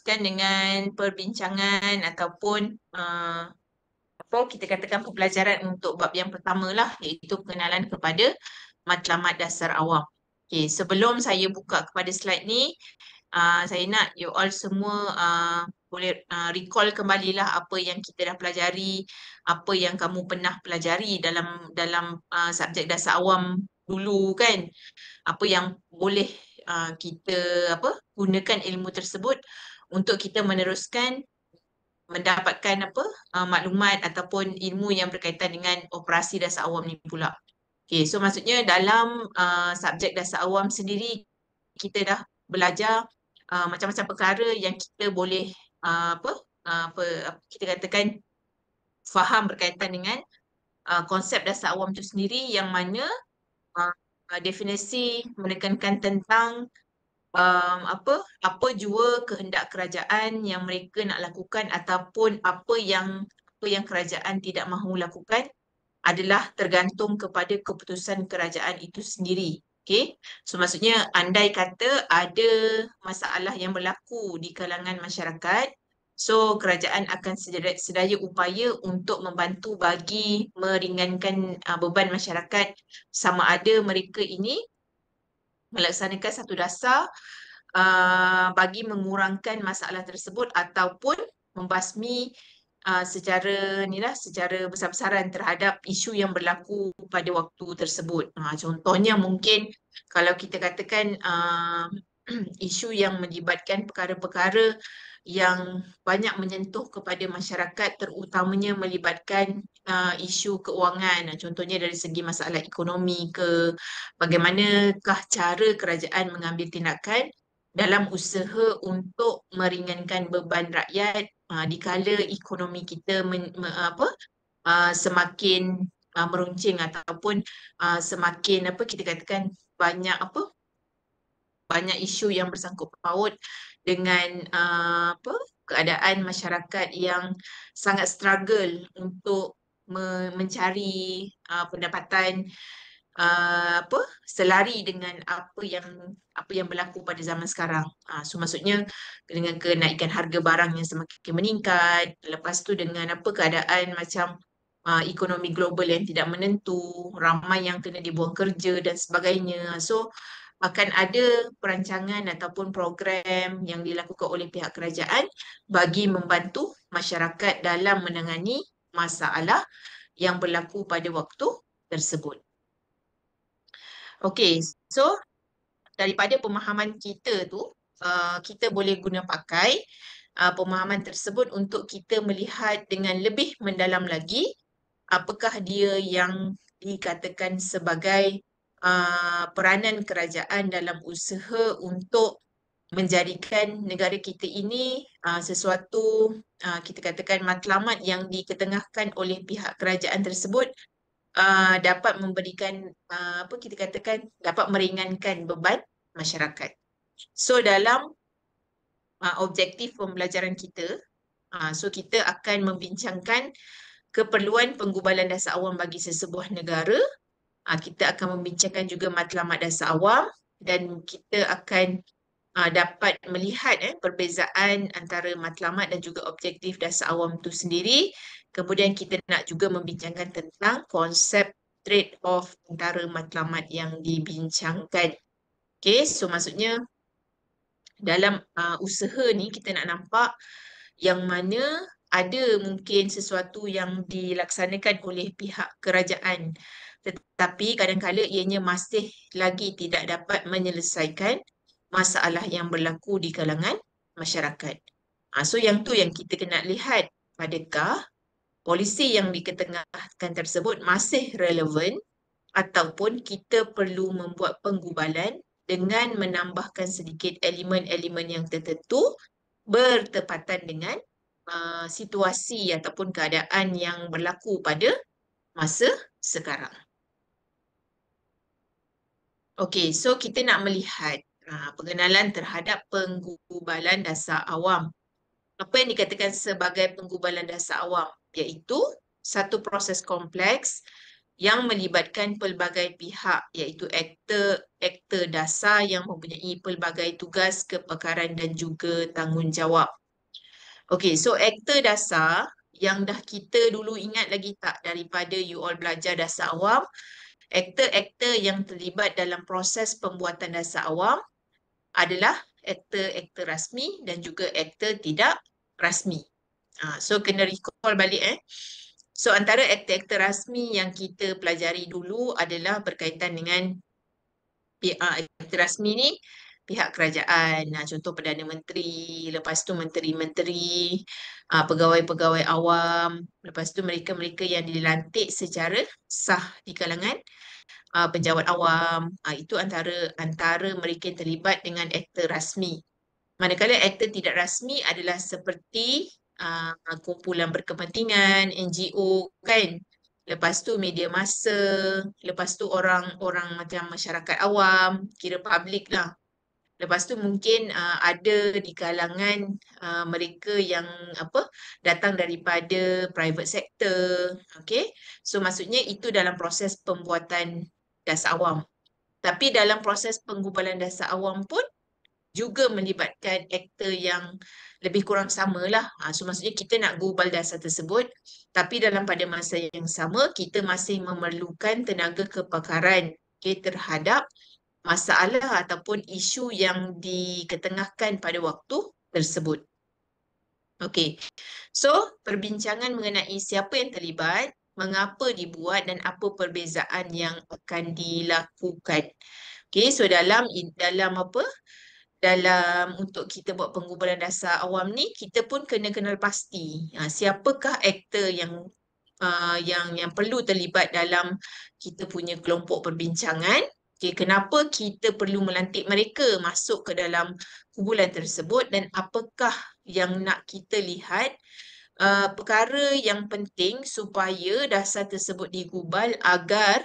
teruskan dengan perbincangan ataupun apa kita katakan pembelajaran untuk bab yang pertama lah, iaitu pengenalan kepada matlamat dasar awam. Okay, sebelum saya buka kepada slide ni, saya nak you all semua boleh recall kembalilah apa yang kita dah pelajari, apa yang kamu pernah pelajari dalam subjek dasar awam dulu kan. Apa yang boleh kita gunakan ilmu tersebut untuk kita meneruskan mendapatkan maklumat ataupun ilmu yang berkaitan dengan operasi dasar awam ni pula. Okay, so maksudnya dalam subjek dasar awam sendiri kita dah belajar macam-macam perkara yang kita boleh kita katakan faham berkaitan dengan konsep dasar awam itu sendiri, yang mana definisi menekankan tentang apa jua kehendak kerajaan yang mereka nak lakukan ataupun apa yang kerajaan tidak mahu lakukan adalah tergantung kepada keputusan kerajaan itu sendiri. Okay? So maksudnya andai kata ada masalah yang berlaku di kalangan masyarakat, so kerajaan akan sedaya upaya untuk membantu bagi meringankan beban masyarakat, sama ada mereka ini melaksanakan satu dasar bagi mengurangkan masalah tersebut ataupun membasmi secara besar-besaran terhadap isu yang berlaku pada waktu tersebut. Contohnya mungkin kalau kita katakan isu yang melibatkan perkara-perkara yang banyak menyentuh kepada masyarakat, terutamanya melibatkan isu keuangan. Contohnya dari segi masalah ekonomi ke, bagaimanakah cara kerajaan mengambil tindakan dalam usaha untuk meringankan beban rakyat dikala ekonomi kita semakin meruncing ataupun semakin kita katakan banyak isu yang bersangkut paut dengan keadaan masyarakat yang sangat struggle untuk mencari pendapatan selari dengan apa yang berlaku pada zaman sekarang. So maksudnya dengan kenaikan harga barang yang semakin meningkat, lepas tu dengan keadaan macam ekonomi global yang tidak menentu, ramai yang kena dibuang kerja dan sebagainya. So akan ada perancangan ataupun program yang dilakukan oleh pihak kerajaan bagi membantu masyarakat dalam menangani masalah yang berlaku pada waktu tersebut. Okey, so daripada pemahaman kita tu, kita boleh guna pakai pemahaman tersebut untuk kita melihat dengan lebih mendalam lagi apakah dia yang dikatakan sebagai peranan kerajaan dalam usaha untuk menjadikan negara kita ini sesuatu kita katakan matlamat yang diketengahkan oleh pihak kerajaan tersebut dapat memberikan kita katakan dapat meringankan beban masyarakat. So dalam objektif pembelajaran kita, so kita akan membincangkan keperluan penggubalan dasar awam bagi sesebuah negara. Kita akan membincangkan juga matlamat dasar awam dan kita akan dapat melihat perbezaan antara matlamat dan juga objektif dasar awam itu sendiri. Kemudian kita nak juga membincangkan tentang konsep trade-off antara matlamat yang dibincangkan. Okay, so maksudnya dalam usaha ni kita nak nampak yang mana ada mungkin sesuatu yang dilaksanakan oleh pihak kerajaan, tetapi kadang-kala ianya masih lagi tidak dapat menyelesaikan masalah yang berlaku di kalangan masyarakat. So yang tu yang kita kena lihat, adakah polisi yang diketengahkan tersebut masih relevan ataupun kita perlu membuat penggubalan dengan menambahkan sedikit elemen-elemen yang tertentu bertepatan dengan situasi ataupun keadaan yang berlaku pada masa sekarang. Okey, so kita nak melihat pengenalan terhadap penggubalan dasar awam. Apa yang dikatakan sebagai penggubalan dasar awam? Iaitu satu proses kompleks yang melibatkan pelbagai pihak iaitu aktor dasar yang mempunyai pelbagai tugas, kepakaran dan juga tanggungjawab. Okey, so aktor dasar yang dah kita dulu ingat lagi tak daripada you all belajar dasar awam, aktor-aktor yang terlibat dalam proses pembuatan dasar awam adalah aktor-aktor rasmi dan juga aktor tidak rasmi. So kena recall balik So antara aktor-aktor rasmi yang kita pelajari dulu adalah berkaitan dengan aktor rasmi ni pihak kerajaan. Contoh Perdana Menteri, lepas tu menteri-menteri, pegawai-pegawai awam, lepas tu mereka-mereka yang dilantik secara sah di kalangan penjawat awam. Itu antara mereka yang terlibat dengan aktor rasmi. Manakala aktor tidak rasmi adalah seperti kumpulan berkepentingan, NGO kan. Lepas tu media massa, lepas tu orang-orang macam masyarakat awam, kira public lah. Lepas tu mungkin ada di kalangan mereka yang datang daripada private sector. Okay. So maksudnya itu dalam proses pembuatan dasar awam. Tapi dalam proses penggubalan dasar awam pun juga melibatkan aktor yang lebih kurang sama lah. So maksudnya kita nak gubal dasar tersebut, tapi dalam pada masa yang sama kita masih memerlukan tenaga kepakaran terhadap masalah ataupun isu yang diketengahkan pada waktu tersebut. Okey, so perbincangan mengenai siapa yang terlibat, mengapa dibuat dan apa perbezaan yang akan dilakukan. Okey, so dalam untuk kita buat penggubalan dasar awam ni, kita pun kena kenal pasti siapakah aktor yang perlu terlibat dalam kita punya kelompok perbincangan. Okay, kenapa kita perlu melantik mereka masuk ke dalam kumpulan tersebut dan apakah yang nak kita lihat perkara yang penting supaya dasar tersebut digubal agar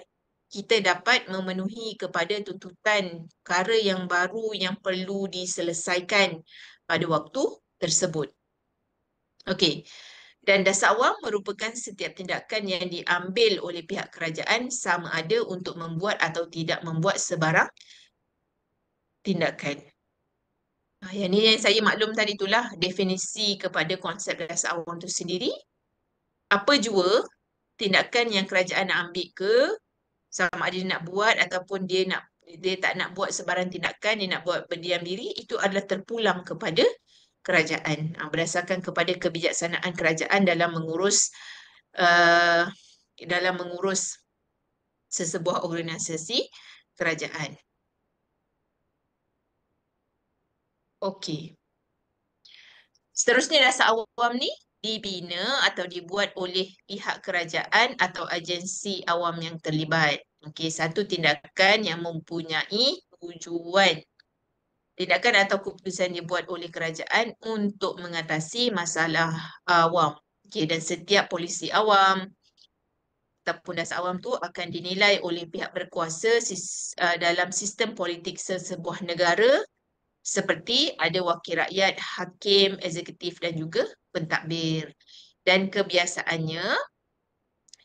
kita dapat memenuhi kepada tuntutan perkara yang baru yang perlu diselesaikan pada waktu tersebut. Okey. Dan dasar awam merupakan setiap tindakan yang diambil oleh pihak kerajaan sama ada untuk membuat atau tidak membuat sebarang tindakan. Yang ni yang saya maklum tadi itulah definisi kepada konsep dasar awam itu sendiri. Apa jua tindakan yang kerajaan nak ambil ke, sama ada dia nak buat ataupun dia tak nak buat sebarang tindakan, dia nak buat berdiam diri, itu adalah terpulang kepada kerajaan berdasarkan kepada kebijaksanaan kerajaan dalam mengurus sesebuah organisasi kerajaan. Okey. Seterusnya dasar awam ni dibina atau dibuat oleh pihak kerajaan atau agensi awam yang terlibat. Okey, satu tindakan yang mempunyai tujuan. Tindakan atau keputusan dibuat oleh kerajaan untuk mengatasi masalah awam. Okey, dan setiap polisi awam ataupun dasar awam tu akan dinilai oleh pihak berkuasa dalam sistem politik sesebuah negara seperti ada wakil rakyat, hakim, eksekutif dan juga pentadbir. Dan kebiasaannya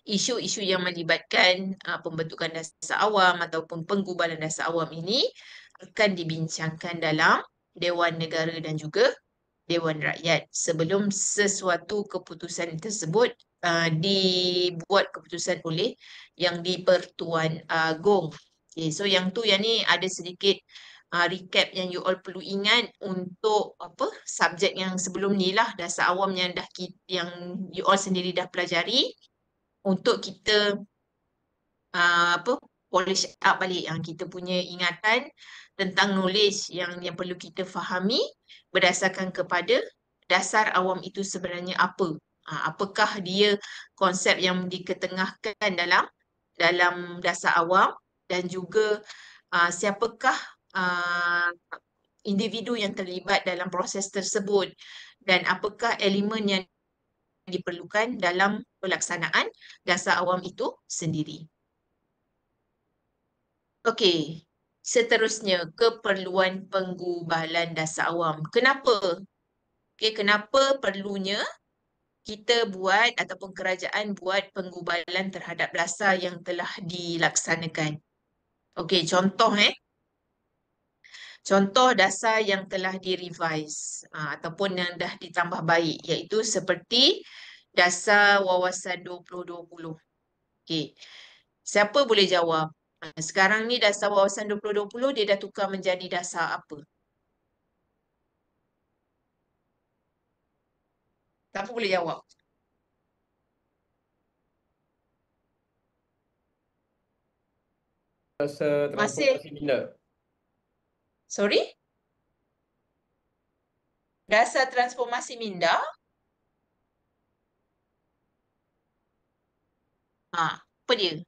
isu-isu yang melibatkan pembentukan dasar awam ataupun penggubalan dasar awam ini akan dibincangkan dalam Dewan Negara dan juga Dewan Rakyat sebelum sesuatu keputusan tersebut dibuat keputusan oleh Yang di-Pertuan Agong. Okay, so yang ni ada sedikit recap yang you all perlu ingat untuk subjek yang sebelum ni lah, dasar awam yang you all sendiri dah pelajari, untuk kita polish up balik yang kita punya ingatan tentang knowledge yang perlu kita fahami berdasarkan kepada dasar awam itu sebenarnya apa. Apakah dia konsep yang diketengahkan dalam dasar awam dan juga siapakah individu yang terlibat dalam proses tersebut dan apakah elemen yang diperlukan dalam pelaksanaan dasar awam itu sendiri. Okey, seterusnya keperluan penggubalan dasar awam. Kenapa? Okey, kenapa perlunya kita buat ataupun kerajaan buat penggubalan terhadap dasar yang telah dilaksanakan. Okey, contoh dasar yang telah direvise ataupun yang dah ditambah baik, iaitu seperti dasar wawasan 2020. Okey, siapa boleh jawab? Sekarang ni dasar wawasan 2020 dia dah tukar menjadi dasar apa? Siapa boleh jawab? Dasar Masih, transformasi minda. sorry? Dasar transformasi minda? Apa dia?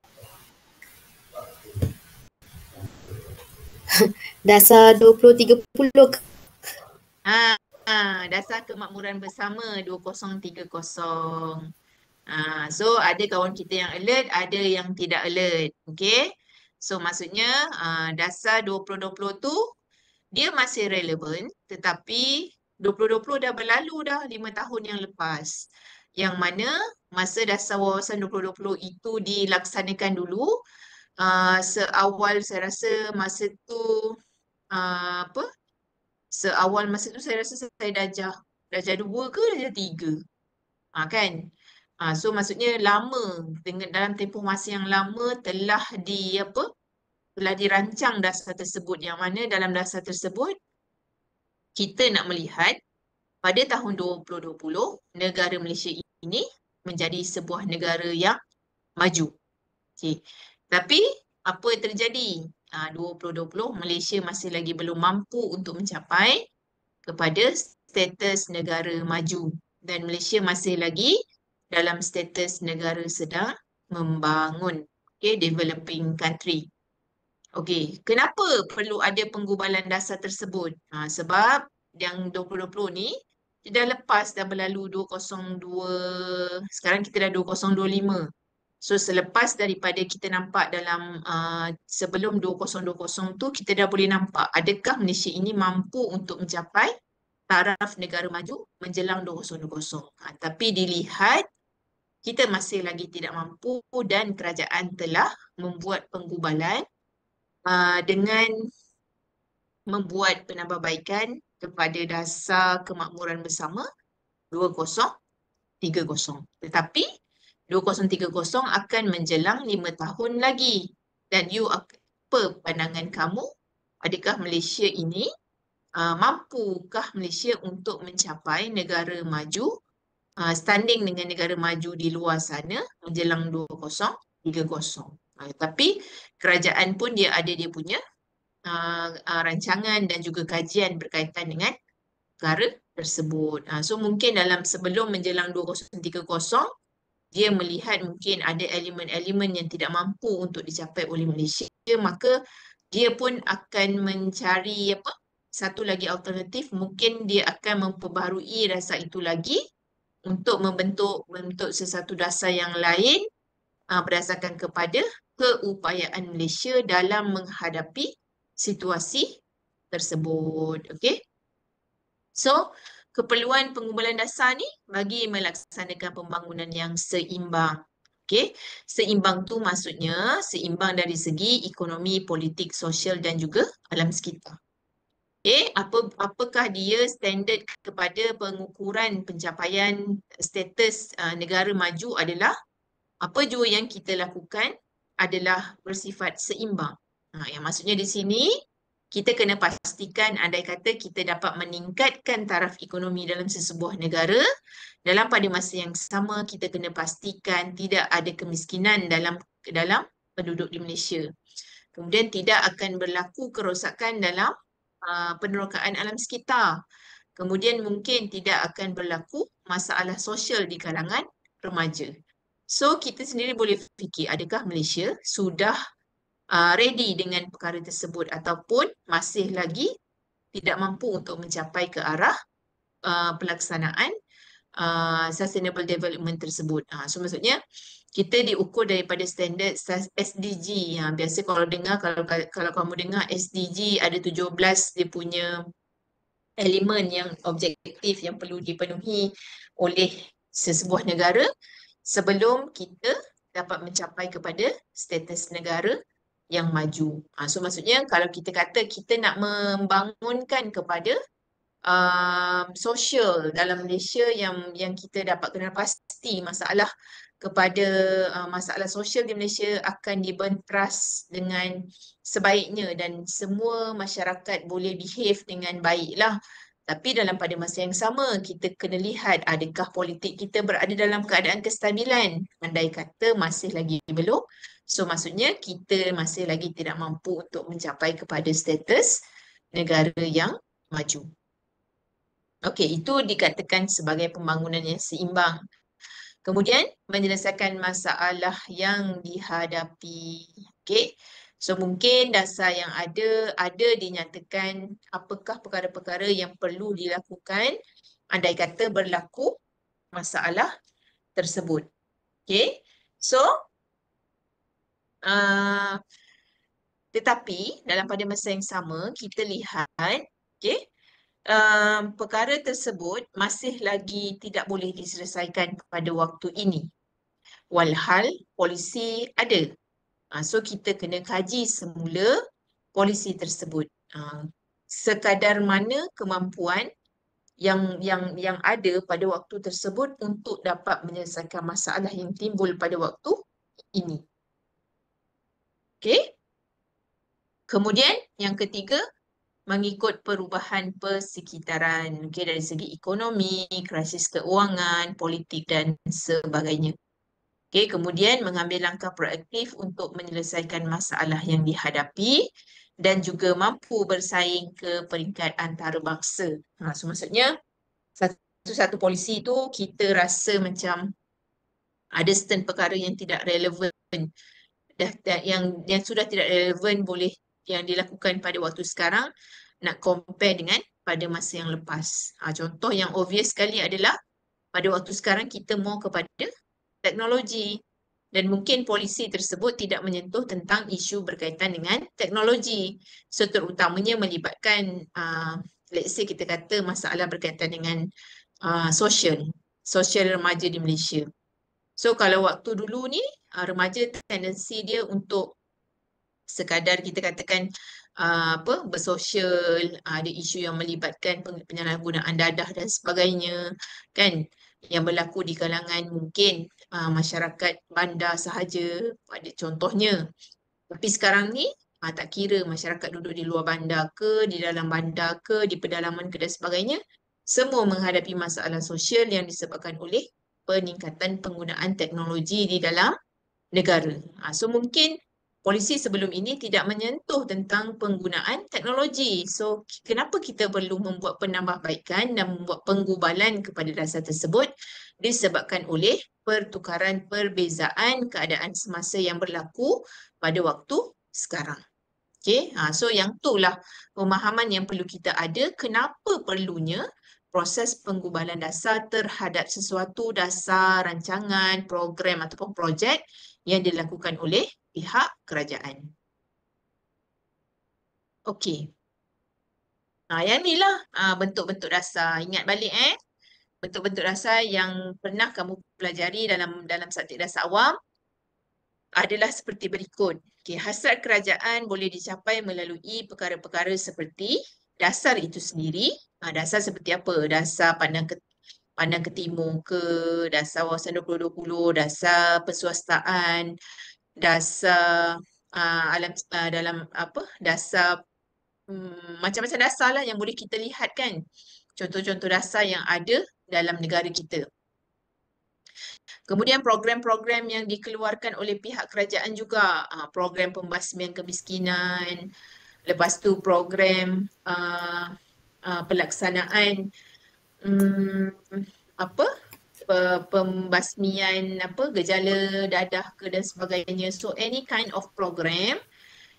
Dasar 2030. Dasar kemakmuran bersama 2030. So ada kawan kita yang alert, ada yang tidak alert. Okay. So maksudnya dasar 2020 tu dia masih relevan, tetapi 2020 dah berlalu dah 5 tahun yang lepas. Yang mana masa dasar wawasan 2020 itu dilaksanakan dulu, seawal saya rasa masa tu apa? Seawal masa tu saya rasa saya darjah 2 ke darjah 3. Kan? So maksudnya lama, dengan dalam tempoh masa yang lama telah telah dirancang dasar tersebut, yang mana dalam dasar tersebut kita nak melihat pada tahun 2020 negara Malaysia ini menjadi sebuah negara yang maju. Okay. Tapi apa yang terjadi? 2020 Malaysia masih lagi belum mampu untuk mencapai kepada status negara maju, dan Malaysia masih lagi dalam status negara sedang membangun, developing country. Okey, kenapa perlu ada penggubalan dasar tersebut? Sebab yang 2020 ni dah lepas, dah berlalu 202, sekarang kita dah 2025. So selepas daripada kita nampak dalam sebelum 2020 tu, kita dah boleh nampak adakah Malaysia ini mampu untuk mencapai taraf negara maju menjelang 2020. Tapi dilihat kita masih lagi tidak mampu, dan kerajaan telah membuat penggubalan dengan membuat penambahbaikan kepada dasar kemakmuran bersama 2030. Tetapi 2030 akan menjelang 5 tahun lagi. Dan apa pandangan kamu? Adakah Malaysia ini mampukah Malaysia untuk mencapai negara maju, standing dengan negara maju di luar sana menjelang 2030? Tapi kerajaan pun dia ada dia punya rancangan dan juga kajian berkaitan dengan perkara tersebut. So mungkin sebelum menjelang 2030, dia melihat mungkin ada elemen-elemen yang tidak mampu untuk dicapai oleh Malaysia, maka dia pun akan mencari satu lagi alternatif. Mungkin dia akan memperbaharui dasar itu lagi untuk membentuk sesuatu dasar yang lain berdasarkan kepada keupayaan Malaysia dalam menghadapi situasi tersebut. Okey. So, keperluan penggubalan dasar ni bagi melaksanakan pembangunan yang seimbang. Okey. Seimbang tu maksudnya seimbang dari segi ekonomi, politik, sosial dan juga alam sekitar. Apakah dia standard kepada pengukuran pencapaian status negara maju adalah apa jua yang kita lakukan adalah bersifat seimbang. Yang maksudnya di sini kita kena pastikan andai kata kita dapat meningkatkan taraf ekonomi dalam sesebuah negara, dalam pada masa yang sama kita kena pastikan tidak ada kemiskinan dalam penduduk di Malaysia. Kemudian tidak akan berlaku kerosakan dalam penerokaan alam sekitar. Kemudian mungkin tidak akan berlaku masalah sosial di kalangan remaja. So kita sendiri boleh fikir, adakah Malaysia sudah ready dengan perkara tersebut ataupun masih lagi tidak mampu untuk mencapai ke arah pelaksanaan sustainable development tersebut. So maksudnya kita diukur daripada standard SDG. Biasa kalau kamu dengar SDG ada 17 dia punya elemen yang objektif yang perlu dipenuhi oleh sesebuah negara sebelum kita dapat mencapai kepada status negara yang maju. So maksudnya kalau kita kata kita nak membangunkan kepada sosial dalam Malaysia yang kita dapat kenal pasti masalah kepada masalah sosial di Malaysia akan dibenteras dengan sebaiknya dan semua masyarakat boleh behave dengan baiklah. Tapi dalam pada masa yang sama kita kena lihat adakah politik kita berada dalam keadaan kestabilan. Andai kata masih lagi belum. So maksudnya kita masih lagi tidak mampu untuk mencapai kepada status negara yang maju. Okey, itu dikatakan sebagai pembangunan yang seimbang. Kemudian menyelesaikan masalah yang dihadapi. Okey. So mungkin dasar yang ada dinyatakan apakah perkara-perkara yang perlu dilakukan andai kata berlaku masalah tersebut. Okey. So tetapi dalam pada masa yang sama kita lihat okey, perkara tersebut masih lagi tidak boleh diselesaikan pada waktu ini. Walhal polisi ada. So kita kena kaji semula polisi tersebut. Sekadar mana kemampuan yang ada pada waktu tersebut untuk dapat menyelesaikan masalah yang timbul pada waktu ini. Okey. Kemudian yang ketiga, mengikut perubahan persekitaran, okay, dari segi ekonomi, krisis keuangan, politik dan sebagainya. Okay, kemudian mengambil langkah proaktif untuk menyelesaikan masalah yang dihadapi dan juga mampu bersaing ke peringkat antarabangsa. So maksudnya satu-satu polisi itu kita rasa macam ada certain perkara yang tidak relevan, yang sudah tidak relevan boleh yang dilakukan pada waktu sekarang nak compare dengan pada masa yang lepas. Contoh yang obvious sekali adalah pada waktu sekarang kita mau kepada teknologi dan mungkin polisi tersebut tidak menyentuh tentang isu berkaitan dengan teknologi. So terutamanya melibatkan let's say kita kata masalah berkaitan dengan sosial remaja di Malaysia. So kalau waktu dulu ni remaja tendensi dia untuk sekadar kita katakan bersosial, ada isu yang melibatkan penyalahgunaan dadah dan sebagainya kan, yang berlaku di kalangan mungkin masyarakat bandar sahaja pada contohnya. Tapi sekarang ni tak kira masyarakat duduk di luar bandar ke, di dalam bandar ke, di pedalaman ke dan sebagainya, semua menghadapi masalah sosial yang disebabkan oleh peningkatan penggunaan teknologi di dalam negara. So mungkin polisi sebelum ini tidak menyentuh tentang penggunaan teknologi. So kenapa kita perlu membuat penambahbaikan dan membuat penggubalan kepada dasar tersebut? Disebabkan oleh pertukaran perbezaan keadaan semasa yang berlaku pada waktu sekarang. Okay? So yang itulah pemahaman yang perlu kita ada kenapa perlunya proses penggubalan dasar terhadap sesuatu dasar, rancangan, program ataupun projek yang dilakukan oleh pihak kerajaan. Okey. Yang ni lah bentuk-bentuk dasar. Ingat balik bentuk-bentuk dasar yang pernah kamu pelajari dalam subjek dasar awam adalah seperti berikut. Okay, hasrat kerajaan boleh dicapai melalui perkara-perkara seperti dasar itu sendiri. Dasar seperti apa? Dasar pandang ke timur ke, dasar wawasan 2020, dasar perswastaan, dasar dalam dasar macam-macam dasar lah yang boleh kita lihat kan. Contoh-contoh dasar yang ada dalam negara kita. Kemudian program-program yang dikeluarkan oleh pihak kerajaan juga, program pembasmian kemiskinan, lepas tu program pelaksanaan pembasmian gejala dadah ke dan sebagainya. So any kind of program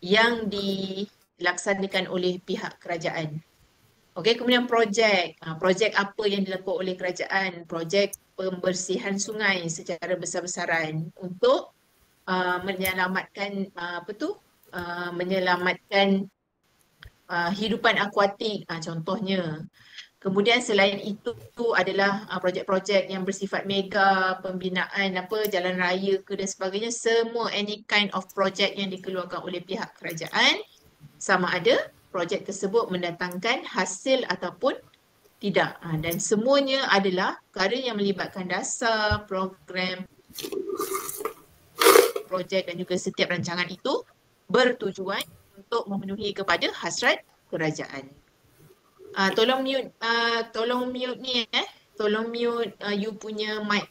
yang dilaksanakan oleh pihak kerajaan. Okey, kemudian projek apa yang dilakukan oleh kerajaan? Projek pembersihan sungai secara besar-besaran untuk menyelamatkan menyelamatkan hidupan akuatik contohnya. Kemudian selain itu adalah projek-projek yang bersifat mega, pembinaan jalan raya ke dan sebagainya, semua any kind of projek yang dikeluarkan oleh pihak kerajaan, sama ada projek tersebut mendatangkan hasil ataupun tidak. Dan semuanya adalah perkara yang melibatkan dasar, program, projek dan juga setiap rancangan itu bertujuan untuk memenuhi kepada hasrat kerajaan. Tolong mute ni Tolong mute you punya mic.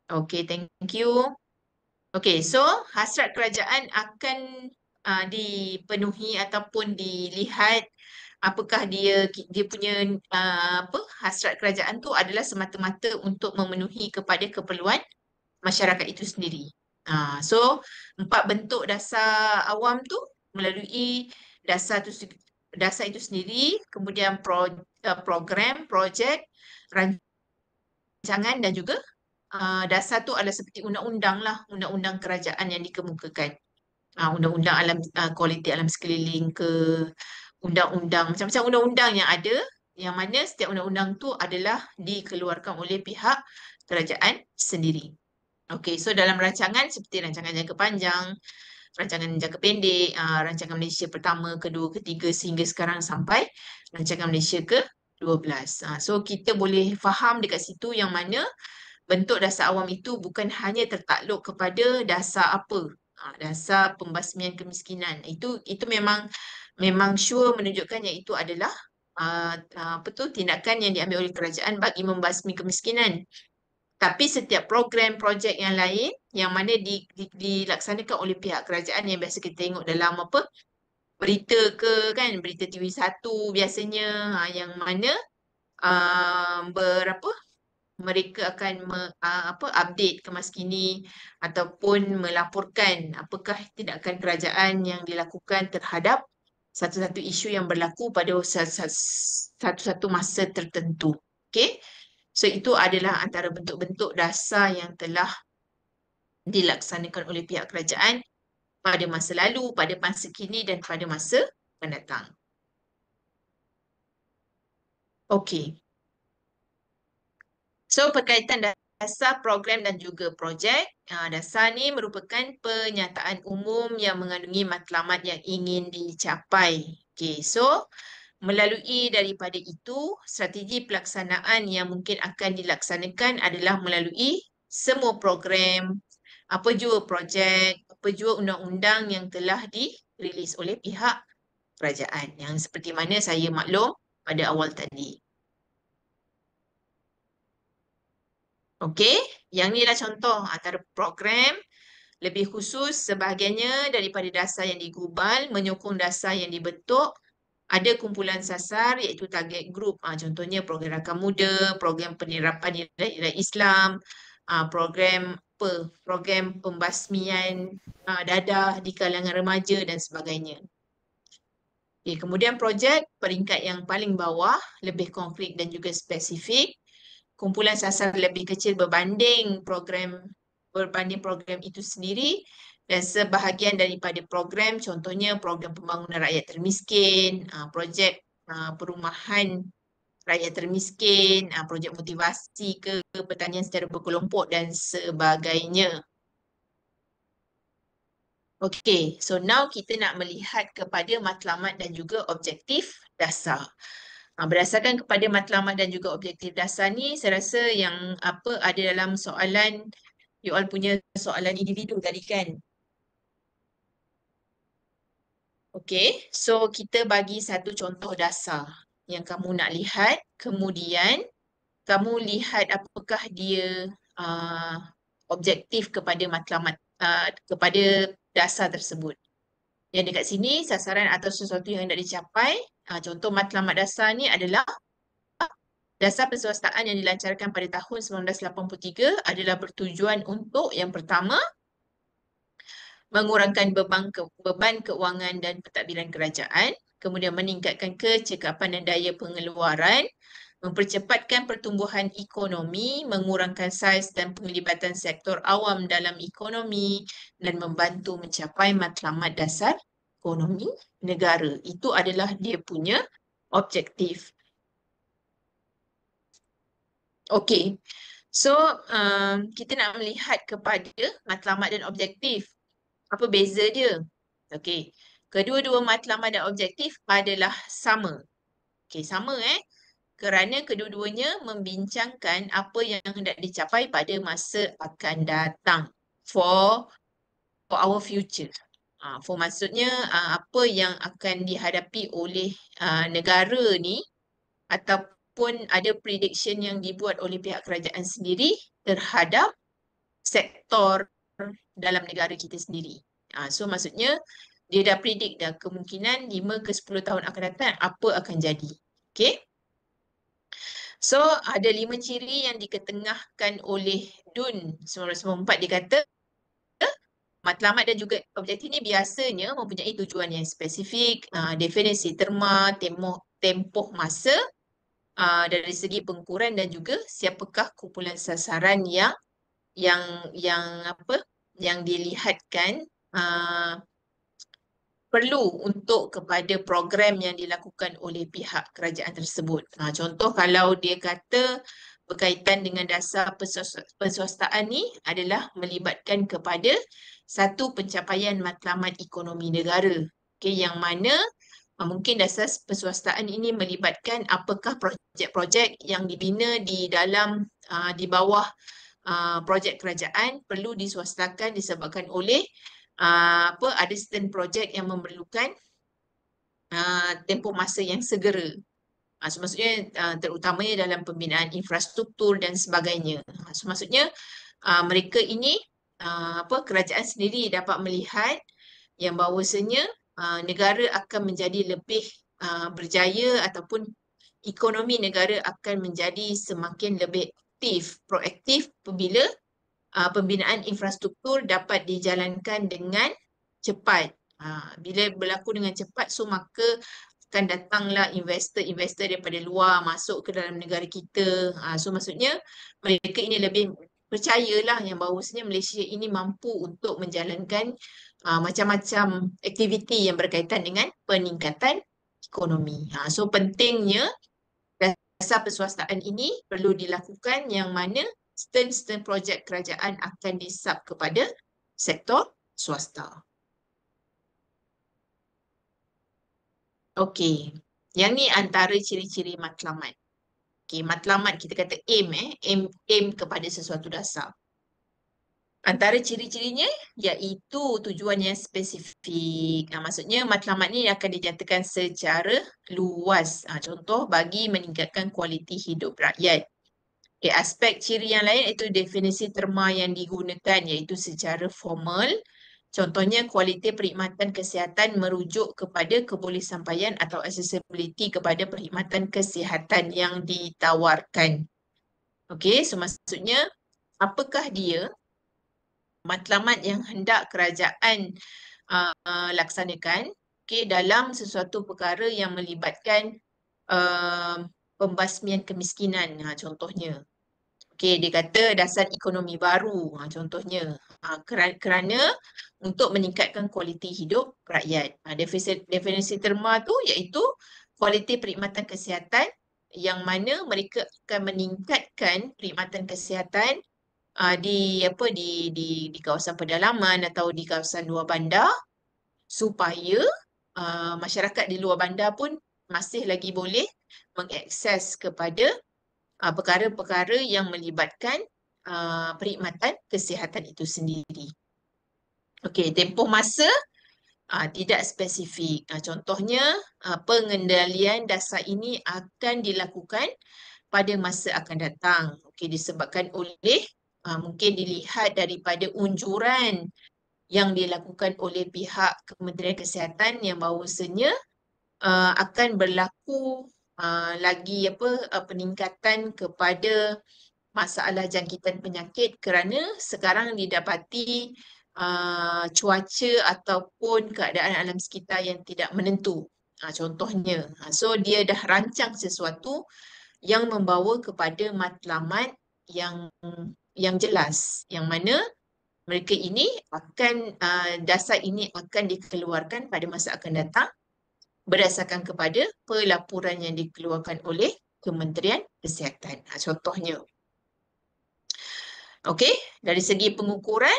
Okay, thank you. Okay, so hasrat kerajaan akan dipenuhi ataupun dilihat apakah dia punya hasrat kerajaan tu adalah semata-mata untuk memenuhi kepada keperluan masyarakat itu sendiri. So 4 bentuk dasar awam tu melalui dasar itu sendiri, kemudian program, projek, rancangan dan juga dasar tu adalah seperti undang-undang lah, undang-undang kerajaan yang dikemukakan. Undang-undang kualiti alam sekeliling ke, undang-undang, macam-macam undang-undang yang ada, yang mana setiap undang-undang tu adalah dikeluarkan oleh pihak kerajaan sendiri. Okey, so dalam rancangan seperti rancangan jangka panjang, rancangan jangka pendek, rancangan Malaysia pertama, kedua, ketiga sehingga sekarang sampai rancangan Malaysia ke-12. So kita boleh faham dekat situ yang mana bentuk dasar awam itu bukan hanya tertakluk kepada dasar apa, dasar pembasmian kemiskinan. Itu memang sure menunjukkan yang itu adalah tindakan yang diambil oleh kerajaan bagi membasmi kemiskinan. Tapi setiap program, projek yang lain yang mana dilaksanakan oleh pihak kerajaan yang biasa kita tengok dalam berita ke kan, berita TV1 biasanya, yang mana mereka akan update kemaskini ataupun melaporkan apakah tindakan kerajaan yang dilakukan terhadap satu-satu isu yang berlaku pada satu-satu masa tertentu. Okay? So itu adalah antara bentuk-bentuk dasar yang telah dilaksanakan oleh pihak kerajaan pada masa lalu, pada masa kini dan pada masa mendatang. Okey. So berkaitan dasar, program dan juga projek, dasar ni merupakan penyataan umum yang mengandungi matlamat yang ingin dicapai. Okey, so melalui daripada itu, strategi pelaksanaan yang mungkin akan dilaksanakan adalah melalui semua program, apa jua projek, apa jua undang-undang yang telah dirilis oleh pihak kerajaan, yang seperti mana saya maklum pada awal tadi. Okey, yang ni adalah contoh antara program, lebih khusus sebahagiannya daripada dasar yang digubal, menyokong dasar yang dibentuk. Ada kumpulan sasar iaitu target group. Contohnya program Rakan Muda, program penerapan nilai-nilai Islam, program pembasmian dadah di kalangan remaja dan sebagainya. Okay, kemudian projek peringkat yang paling bawah, lebih konkret dan juga spesifik. Kumpulan sasar lebih kecil berbanding program itu sendiri. Dan sebahagian daripada program, contohnya program pembangunan rakyat termiskin, projek perumahan rakyat termiskin, projek motivasi ke pertanian secara berkelompok dan sebagainya. Okey, so now kita nak melihat kepada matlamat dan juga objektif dasar. Berdasarkan kepada matlamat dan juga objektif dasar ni, saya rasa yang ada dalam soalan, you all punya soalan individu tadi kan? Okey, so kita bagi satu contoh dasar yang kamu nak lihat, kemudian kamu lihat apakah dia objektif kepada matlamat, kepada dasar tersebut. Yang dekat sini sasaran atau sesuatu yang hendak dicapai, contoh matlamat dasar ni adalah dasar perswastaan yang dilancarkan pada tahun 1983 adalah bertujuan untuk yang pertama, mengurangkan beban keuangan dan pentadbiran kerajaan, kemudian meningkatkan kecekapan dan daya pengeluaran, mempercepatkan pertumbuhan ekonomi, mengurangkan saiz dan penglibatan sektor awam dalam ekonomi, dan membantu mencapai matlamat dasar ekonomi negara. Itu adalah dia punya objektif. Okey. So, kita nak melihat kepada matlamat dan objektif. Apa beza dia? Okey. Kedua-dua matlamat dan objektif adalah sama. Okey, sama kerana kedua-duanya membincangkan apa yang hendak dicapai pada masa akan datang. For our future. For maksudnya apa yang akan dihadapi oleh negara ni ataupun ada prediction yang dibuat oleh pihak kerajaan sendiri terhadap sektor dalam negara kita sendiri. So maksudnya dia dah predict dah kemungkinan 5 ke 10 tahun akan datang apa akan jadi. Okay. So ada 5 ciri yang diketengahkan oleh DUN 1994. Dia kata matlamat dan juga objektif ni biasanya mempunyai tujuan yang spesifik, definisi terma, tempoh masa, dari segi pengukuran dan juga siapakah kumpulan sasaran yang dilihatkan perlu untuk kepada program yang dilakukan oleh pihak kerajaan tersebut. Contoh kalau dia kata berkaitan dengan dasar penswastaan ni adalah melibatkan kepada satu pencapaian matlamat ekonomi negara. Okay, yang mana mungkin dasar penswastaan ini melibatkan apakah projek-projek yang dibina di bawah projek kerajaan perlu diswastakan disebabkan oleh ada certain projek yang memerlukan tempoh masa yang segera. So maksudnya terutamanya dalam pembinaan infrastruktur dan sebagainya. So maksudnya mereka ini kerajaan sendiri dapat melihat yang bahawasanya negara akan menjadi lebih berjaya ataupun ekonomi negara akan menjadi semakin lebih proaktif apabila pembinaan infrastruktur dapat dijalankan dengan cepat. Bila berlaku dengan cepat, so maka akan datanglah investor daripada luar masuk ke dalam negara kita. So maksudnya mereka ini lebih percayalah yang bahawasanya Malaysia ini mampu untuk menjalankan macam-macam aktiviti yang berkaitan dengan peningkatan ekonomi. So pentingnya dasar penswastaan ini perlu dilakukan yang mana certain projek kerajaan akan disub kepada sektor swasta. Okey, yang ni antara ciri-ciri matlamat. Okey, matlamat kita kata aim kepada sesuatu dasar. Antara ciri-cirinya iaitu tujuan yang spesifik. Maksudnya matlamat ni akan dinyatakan secara luas. Contoh bagi meningkatkan kualiti hidup rakyat. Okay, aspek ciri yang lain iaitu definisi terma yang digunakan iaitu secara formal. Contohnya kualiti perkhidmatan kesihatan merujuk kepada kebolehsampaian atau accessibility kepada perkhidmatan kesihatan yang ditawarkan. Okey, so maksudnya apakah dia matlamat yang hendak kerajaan laksanakan dalam sesuatu perkara yang melibatkan pembasmian kemiskinan contohnya. Okey, dia kata dasar ekonomi baru contohnya kerana untuk meningkatkan kualiti hidup rakyat. Definisi terma tu iaitu kualiti perkhidmatan kesihatan yang mana mereka akan meningkatkan perkhidmatan kesihatan di kawasan pedalaman atau di kawasan luar bandar supaya masyarakat di luar bandar pun masih lagi boleh mengakses kepada perkara-perkara yang melibatkan perkhidmatan kesihatan itu sendiri. Okey, tempoh masa tidak spesifik. Contohnya pengendalian dasar ini akan dilakukan pada masa akan datang. Okey, disebabkan oleh mungkin dilihat daripada unjuran yang dilakukan oleh pihak Kementerian Kesihatan yang bahawasanya akan berlaku lagi peningkatan kepada masalah jangkitan penyakit kerana sekarang didapati cuaca ataupun keadaan alam sekitar yang tidak menentu. Contohnya, so dia dah rancang sesuatu yang membawa kepada matlamat yang jelas, yang mana mereka ini akan dasar ini akan dikeluarkan pada masa akan datang berdasarkan kepada pelaporan yang dikeluarkan oleh Kementerian Kesihatan. Contohnya. Okey, dari segi pengukuran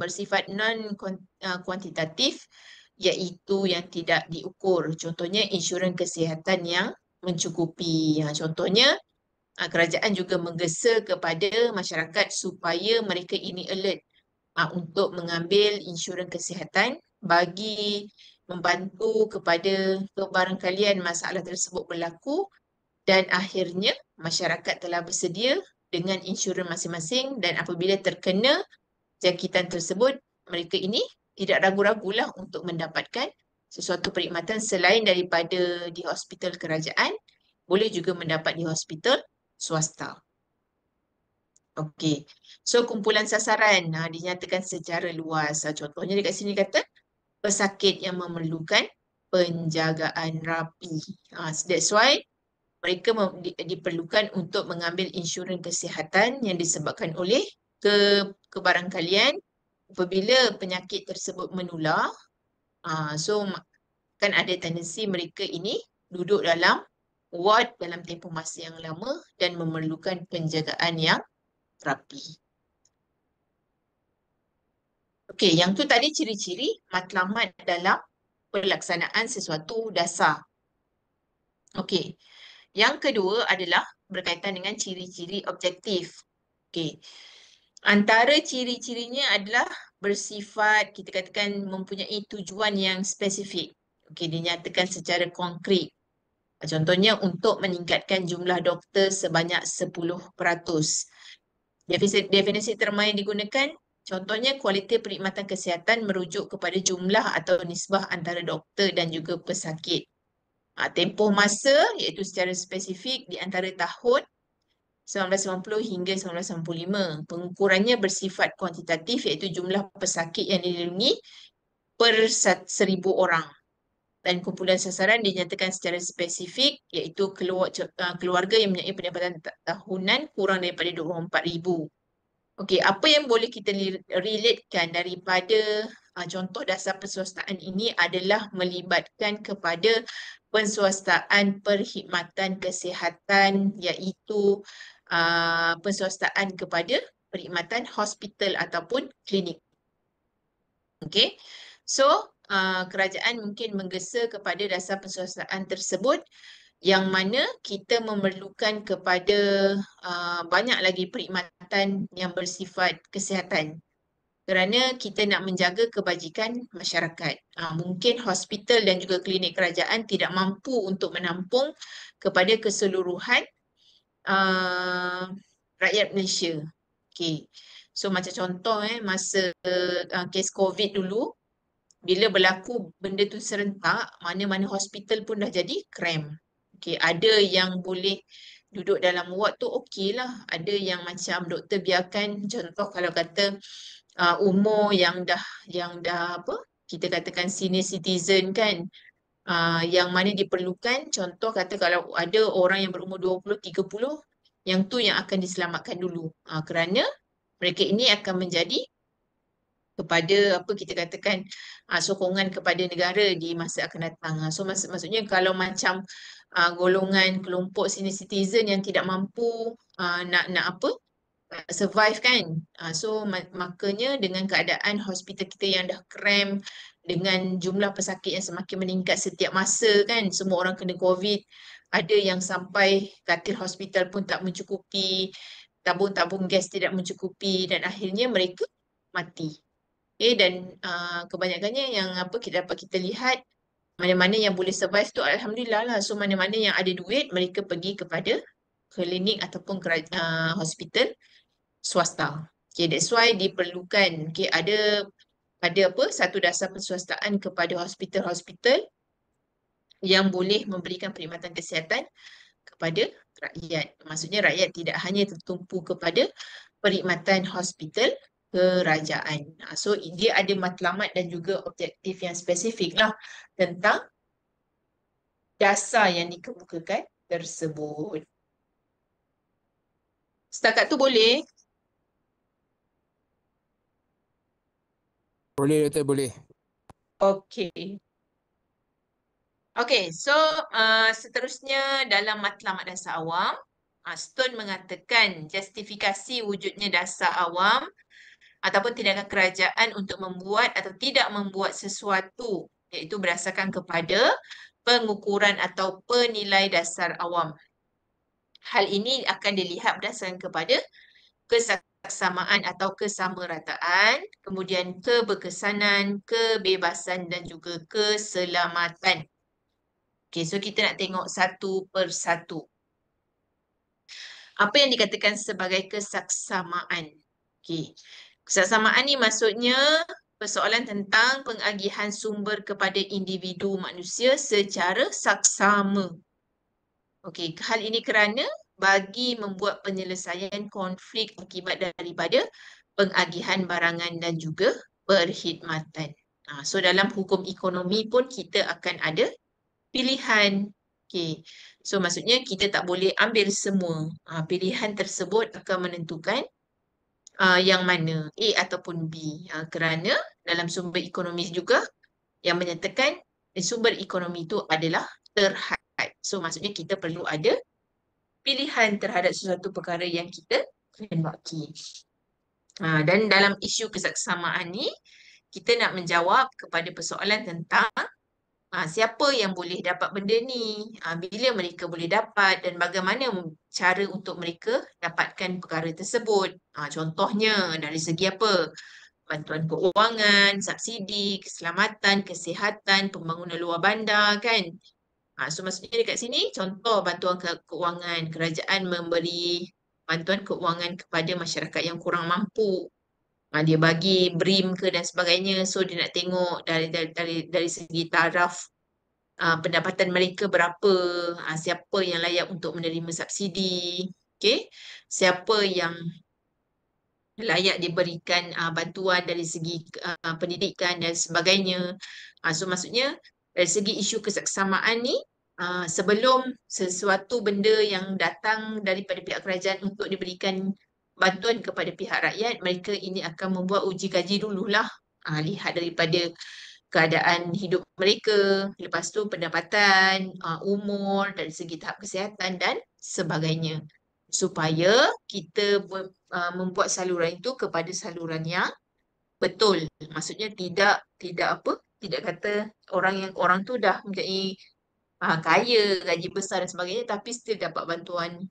bersifat non-kuantitatif iaitu yang tidak diukur. Contohnya insurans kesihatan yang mencukupi. Contohnya kerajaan juga menggesa kepada masyarakat supaya mereka ini alert untuk mengambil insurans kesihatan bagi membantu kepada kebarangkalian masalah tersebut berlaku dan akhirnya masyarakat telah bersedia dengan insurans masing-masing dan apabila terkena jangkitan tersebut, mereka ini tidak ragu-ragulah untuk mendapatkan sesuatu perkhidmatan selain daripada di hospital kerajaan, boleh juga mendapat di hospital swasta. Okey. So kumpulan sasaran dinyatakan secara luas. Contohnya dekat sini kata pesakit yang memerlukan penjagaan rapi. That's why mereka diperlukan untuk mengambil insurans kesihatan yang disebabkan oleh kebarangkalian apabila penyakit tersebut menular. So kan ada tendensi mereka ini duduk dalam ward dalam tempoh masa yang lama dan memerlukan penjagaan yang rapi. Okey, yang tu tadi ciri-ciri matlamat dalam pelaksanaan sesuatu dasar. Okey. Yang kedua adalah berkaitan dengan ciri-ciri objektif. Okey. Antara ciri-cirinya adalah bersifat, kita katakan mempunyai tujuan yang spesifik. Okey, dinyatakan secara konkret. Contohnya untuk meningkatkan jumlah doktor sebanyak 10%. Definisi terma yang digunakan, contohnya kualiti perkhidmatan kesihatan merujuk kepada jumlah atau nisbah antara doktor dan juga pesakit. Tempoh masa iaitu secara spesifik di antara tahun 1990 hingga 1995. Pengukurannya bersifat kuantitatif iaitu jumlah pesakit yang dilindungi per 1,000 orang. Dan kumpulan sasaran dinyatakan secara spesifik iaitu keluarga yang mempunyai pendapatan tahunan kurang daripada 24,000. Okey, apa yang boleh kita relatekan daripada contoh dasar perswastaan ini adalah melibatkan kepada penswastaan perkhidmatan kesihatan iaitu penswastaan kepada perkhidmatan hospital ataupun klinik. Okey. So, kerajaan mungkin menggesa kepada dasar penswastaan tersebut yang mana kita memerlukan kepada banyak lagi perkhidmatan yang bersifat kesihatan kerana kita nak menjaga kebajikan masyarakat. Mungkin hospital dan juga klinik kerajaan tidak mampu untuk menampung kepada keseluruhan rakyat Malaysia. Okay. So macam contoh masa kes COVID dulu, bila berlaku benda tu serentak, mana-mana hospital pun dah jadi cram. Okay, ada yang boleh duduk dalam ward tu okey lah. Ada yang macam doktor biarkan, contoh kalau kata umur yang dah apa, kita katakan senior citizen kan, yang mana diperlukan, contoh kata kalau ada orang yang berumur 20-30, yang tu yang akan diselamatkan dulu. Kerana mereka ini akan menjadi kepada apa kita katakan sokongan kepada negara di masa akan datang. So maksudnya kalau macam golongan kelompok senior citizen yang tidak mampu nak apa survive kan. So makanya dengan keadaan hospital kita yang dah cram dengan jumlah pesakit yang semakin meningkat setiap masa kan, semua orang kena COVID, ada yang sampai katil hospital pun tak mencukupi, tabung-tabung gas tidak mencukupi dan akhirnya mereka mati. Dan kebanyakannya yang apa dapat kita lihat mana-mana yang boleh survive tu alhamdulillah lah. So mana-mana yang ada duit mereka pergi kepada klinik ataupun hospital swasta. Okay, that's why diperlukan ada apa satu dasar penswastaan kepada hospital-hospital yang boleh memberikan perkhidmatan kesihatan kepada rakyat. Maksudnya rakyat tidak hanya tertumpu kepada perkhidmatan hospital kerajaan. So dia ada matlamat dan juga objektif yang spesifik lah tentang dasar yang dikemukakan tersebut. Setakat tu boleh? Boleh Doktor, boleh. Okey. Okey, so seterusnya dalam matlamat dasar awam, Stone mengatakan justifikasi wujudnya dasar awam ataupun tindakan kerajaan untuk membuat atau tidak membuat sesuatu, iaitu berdasarkan kepada pengukuran atau penilai dasar awam. Hal ini akan dilihat berdasarkan kepada kesaksamaan atau kesamarataan, kemudian keberkesanan, kebebasan dan juga keselamatan. Okey, so kita nak tengok satu persatu. Apa yang dikatakan sebagai kesaksamaan? Okey. Kesaksamaan ni maksudnya persoalan tentang pengagihan sumber kepada individu manusia secara saksama. Okey, hal ini kerana bagi membuat penyelesaian konflik akibat daripada pengagihan barangan dan juga perkhidmatan. So dalam hukum ekonomi pun kita akan ada pilihan. Okey. So maksudnya kita tak boleh ambil semua. Pilihan tersebut akan menentukan yang mana A ataupun B. Kerana dalam sumber ekonomi juga yang menyatakan sumber ekonomi itu adalah terhad. So maksudnya kita perlu ada pilihan terhadap sesuatu perkara yang kita hendaki. Dan dalam isu kesaksamaan ni kita nak menjawab kepada persoalan tentang siapa yang boleh dapat benda ni, bila mereka boleh dapat dan bagaimana cara untuk mereka dapatkan perkara tersebut. Contohnya dari segi apa? Bantuan keuangan, subsidi, keselamatan, kesihatan, pembangunan luar bandar kan. So maksudnya dekat sini contoh bantuan keuangan, kerajaan memberi bantuan keuangan kepada masyarakat yang kurang mampu. Dia bagi BRIM ke dan sebagainya. So dia nak tengok dari segi taraf pendapatan mereka berapa, siapa yang layak untuk menerima subsidi, okay? Siapa yang layak diberikan bantuan dari segi pendidikan dan sebagainya. So maksudnya dari segi isu kesaksamaan ni, sebelum sesuatu benda yang datang daripada pihak kerajaan untuk diberikan bantuan kepada pihak rakyat, mereka ini akan membuat uji kaji dululah. Lihat daripada keadaan hidup mereka, lepas tu pendapatan, umur, dari segi tahap kesihatan dan sebagainya. Supaya kita membuat saluran itu kepada saluran yang betul. Maksudnya tidak apa? Tidak kata orang tu dah menjadi kaya, gaji besar dan sebagainya tapi still dapat bantuan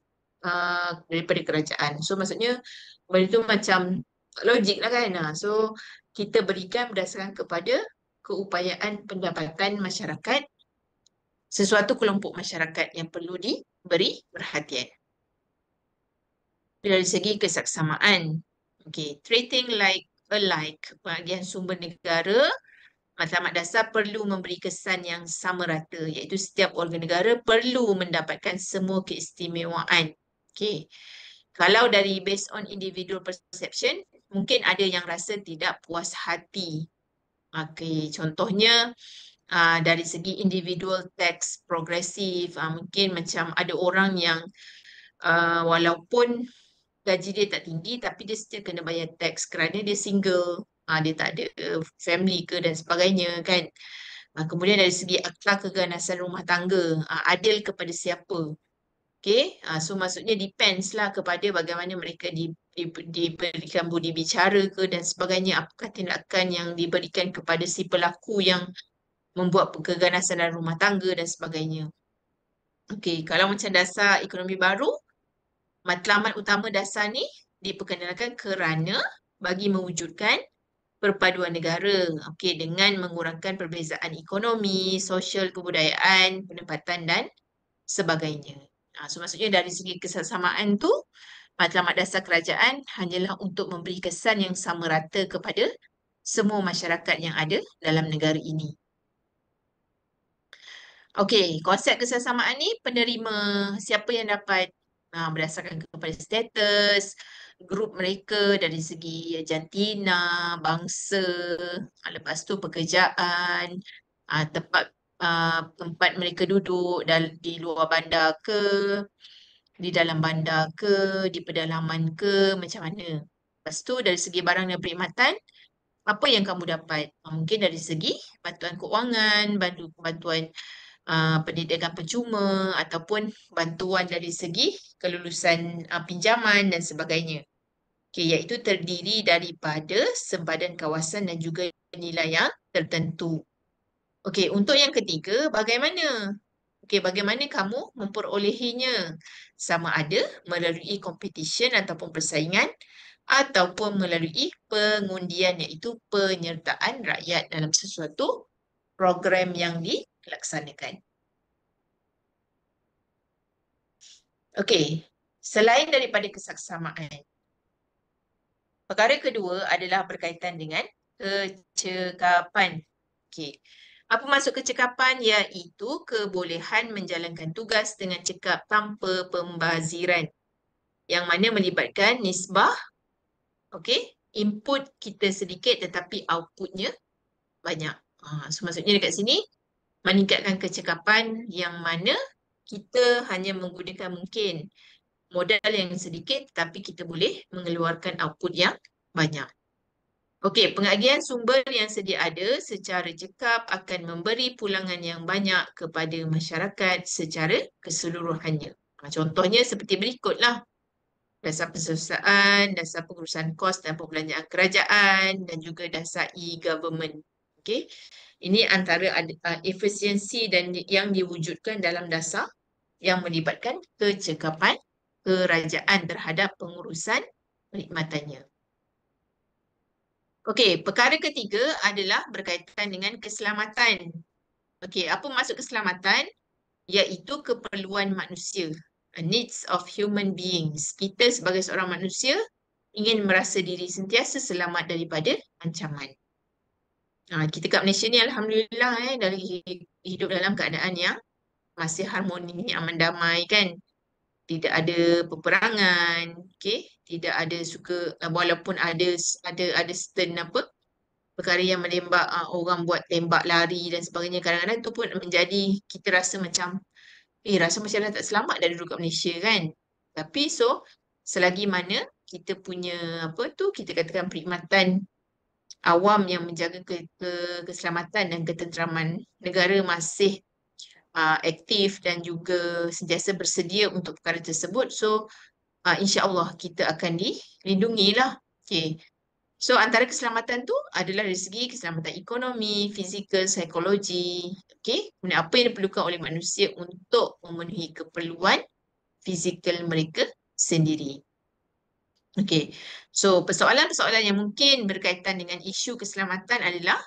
daripada kerajaan. So maksudnya benda tu macam logik lah kan. So kita berikan berdasarkan kepada keupayaan pendapatan masyarakat, sesuatu kelompok masyarakat yang perlu diberi perhatian. Dari segi kesaksamaan, okay, treating like alike, pengagihan sumber negara, matlamat dasar perlu memberi kesan yang sama rata, iaitu setiap warga negara perlu mendapatkan semua keistimewaan. Okay. Kalau dari based on individual perception, mungkin ada yang rasa tidak puas hati. Okay. Contohnya, dari segi individual tax progresif, mungkin macam ada orang yang walaupun gaji dia tak tinggi tapi dia still kena bayar tax kerana dia single, dia tak ada family ke dan sebagainya kan. Kemudian dari segi akta keganasan rumah tangga, adil kepada siapa? Okay, so maksudnya depends lah kepada bagaimana mereka diberikan budi bicara ke dan sebagainya, apakah tindakan yang diberikan kepada si pelaku yang membuat keganasan dalam rumah tangga dan sebagainya. Okay, kalau macam dasar ekonomi baru, matlamat utama dasar ni diperkenalkan kerana bagi mewujudkan perpaduan negara, okay, dengan mengurangkan perbezaan ekonomi, sosial, kebudayaan, pendapatan dan sebagainya. So maksudnya dari segi kesesamaan tu, matlamat dasar kerajaan hanyalah untuk memberi kesan yang sama rata kepada semua masyarakat yang ada dalam negara ini. Okey, konsep kesesamaan ni penerima siapa yang dapat berdasarkan kepada status, grup mereka dari segi jantina, bangsa, lepas tu pekerjaan, tempat mereka duduk di luar bandar ke, di dalam bandar ke, di pedalaman ke, macam mana. Lepas tu dari segi barang dan perkhidmatan, apa yang kamu dapat? Mungkin dari segi bantuan keuangan, bantuan pendidikan percuma ataupun bantuan dari segi kelulusan pinjaman dan sebagainya. Okay, iaitu terdiri daripada sempadan kawasan dan juga nilai yang tertentu. Okey, untuk yang ketiga, bagaimana? Okey, bagaimana kamu memperolehinya? Sama ada melalui competition ataupun persaingan ataupun melalui pengundian iaitu penyertaan rakyat dalam sesuatu program yang dilaksanakan. Okey, selain daripada kesaksamaan, perkara kedua adalah berkaitan dengan kecekapan. Okey. Apa maksud kecekapan? Iaitu kebolehan menjalankan tugas dengan cekap tanpa pembaziran. Yang mana melibatkan nisbah, okey, input kita sedikit tetapi outputnya banyak. So maksudnya dekat sini meningkatkan kecekapan yang mana kita hanya menggunakan mungkin modal yang sedikit tapi kita boleh mengeluarkan output yang banyak. Okey, pengagihan sumber yang sedia ada secara cekap akan memberi pulangan yang banyak kepada masyarakat secara keseluruhannya. Contohnya seperti berikutlah. Dasar pensusahaan, dasar pengurusan kos dan perbelanjaan kerajaan dan juga dasar e-government. Okey. Ini antara efisiensi dan yang diwujudkan dalam dasar yang melibatkan kecekapan kerajaan terhadap pengurusan perkhidmatannya. Okey, perkara ketiga adalah berkaitan dengan keselamatan. Okey, apa maksud keselamatan? Iaitu keperluan manusia, needs of human beings. Kita sebagai seorang manusia ingin merasa diri sentiasa selamat daripada ancaman. Kita kat Malaysia ni alhamdulillah dari hidup dalam keadaan yang masih harmoni, aman damai kan. Tidak ada peperangan, okey, tidak ada walaupun ada certain perkara yang menembak orang buat tembak lari dan sebagainya, kadang-kadang tu pun menjadi kita rasa macam rasa macam dah tak selamat dah duduk kat Malaysia kan. Tapi selagi mana kita punya kita katakan perkhidmatan awam yang menjaga keselamatan dan ketenteraman negara masih aktif dan juga sentiasa bersedia untuk perkara tersebut, insya-Allah kita akan dilindungi lah. Okay. So antara keselamatan tu adalah dari segi keselamatan ekonomi, fizikal, psikologi. Okay. Kemudian apa yang diperlukan oleh manusia untuk memenuhi keperluan fizikal mereka sendiri. Okay. So persoalan-persoalan yang mungkin berkaitan dengan isu keselamatan adalah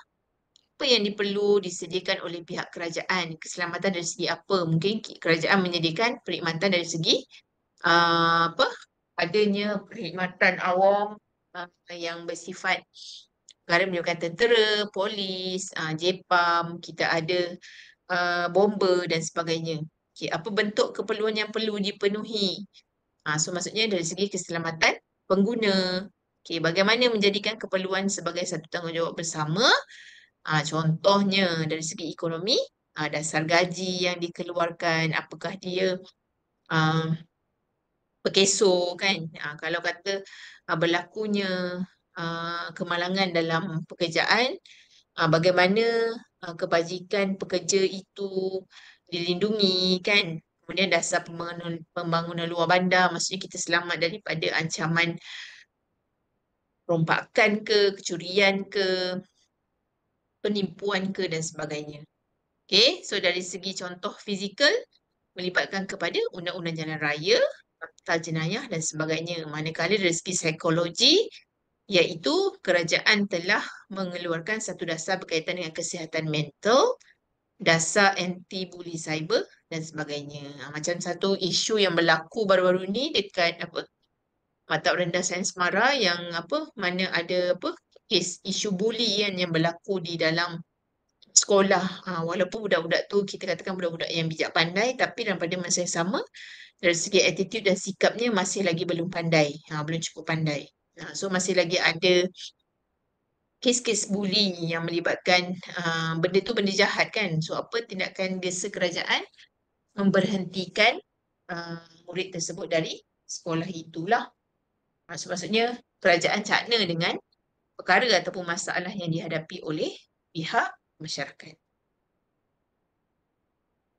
apa yang diperlu disediakan oleh pihak kerajaan. Keselamatan dari segi apa? Mungkin kerajaan menyediakan perkhidmatan dari segi adanya perkhidmatan awam yang bersifat perkara menyebabkan tentera, polis, JPAM, kita ada bomber dan sebagainya. Okay, apa bentuk keperluan yang perlu dipenuhi? So maksudnya dari segi keselamatan pengguna. Okay, bagaimana menjadikan keperluan sebagai satu tanggungjawab bersama? Contohnya dari segi ekonomi, dasar gaji yang dikeluarkan, apakah dia berkeso kan? Kalau kata berlakunya kemalangan dalam pekerjaan, bagaimana kebajikan pekerja itu dilindungi kan? Kemudian dasar pembangunan luar bandar, maksudnya kita selamat daripada ancaman rompakan ke, kecurian ke, penipuan ke dan sebagainya. Okay, so dari segi contoh fizikal melibatkan kepada undang-undang jalan raya, akta jenayah dan sebagainya. Manakala dari segi psikologi, iaitu kerajaan telah mengeluarkan satu dasar berkaitan dengan kesihatan mental, dasar anti-bully cyber dan sebagainya. Macam satu isu yang berlaku baru-baru ni dekat Mata Rendah Sains Mara yang mana ada kes isu bully kan yang berlaku di dalam sekolah. Walaupun budak-budak tu kita katakan budak-budak yang bijak pandai, tapi dalam pada masa yang sama dari segi attitude dan sikapnya masih lagi belum pandai, belum cukup pandai. So masih lagi ada kes-kes bully yang melibatkan benda tu benda jahat kan. So apa tindakan biasa kerajaan memberhentikan murid tersebut dari sekolah itulah. So maksudnya kerajaan cakna dengan perkara ataupun masalah yang dihadapi oleh pihak masyarakat.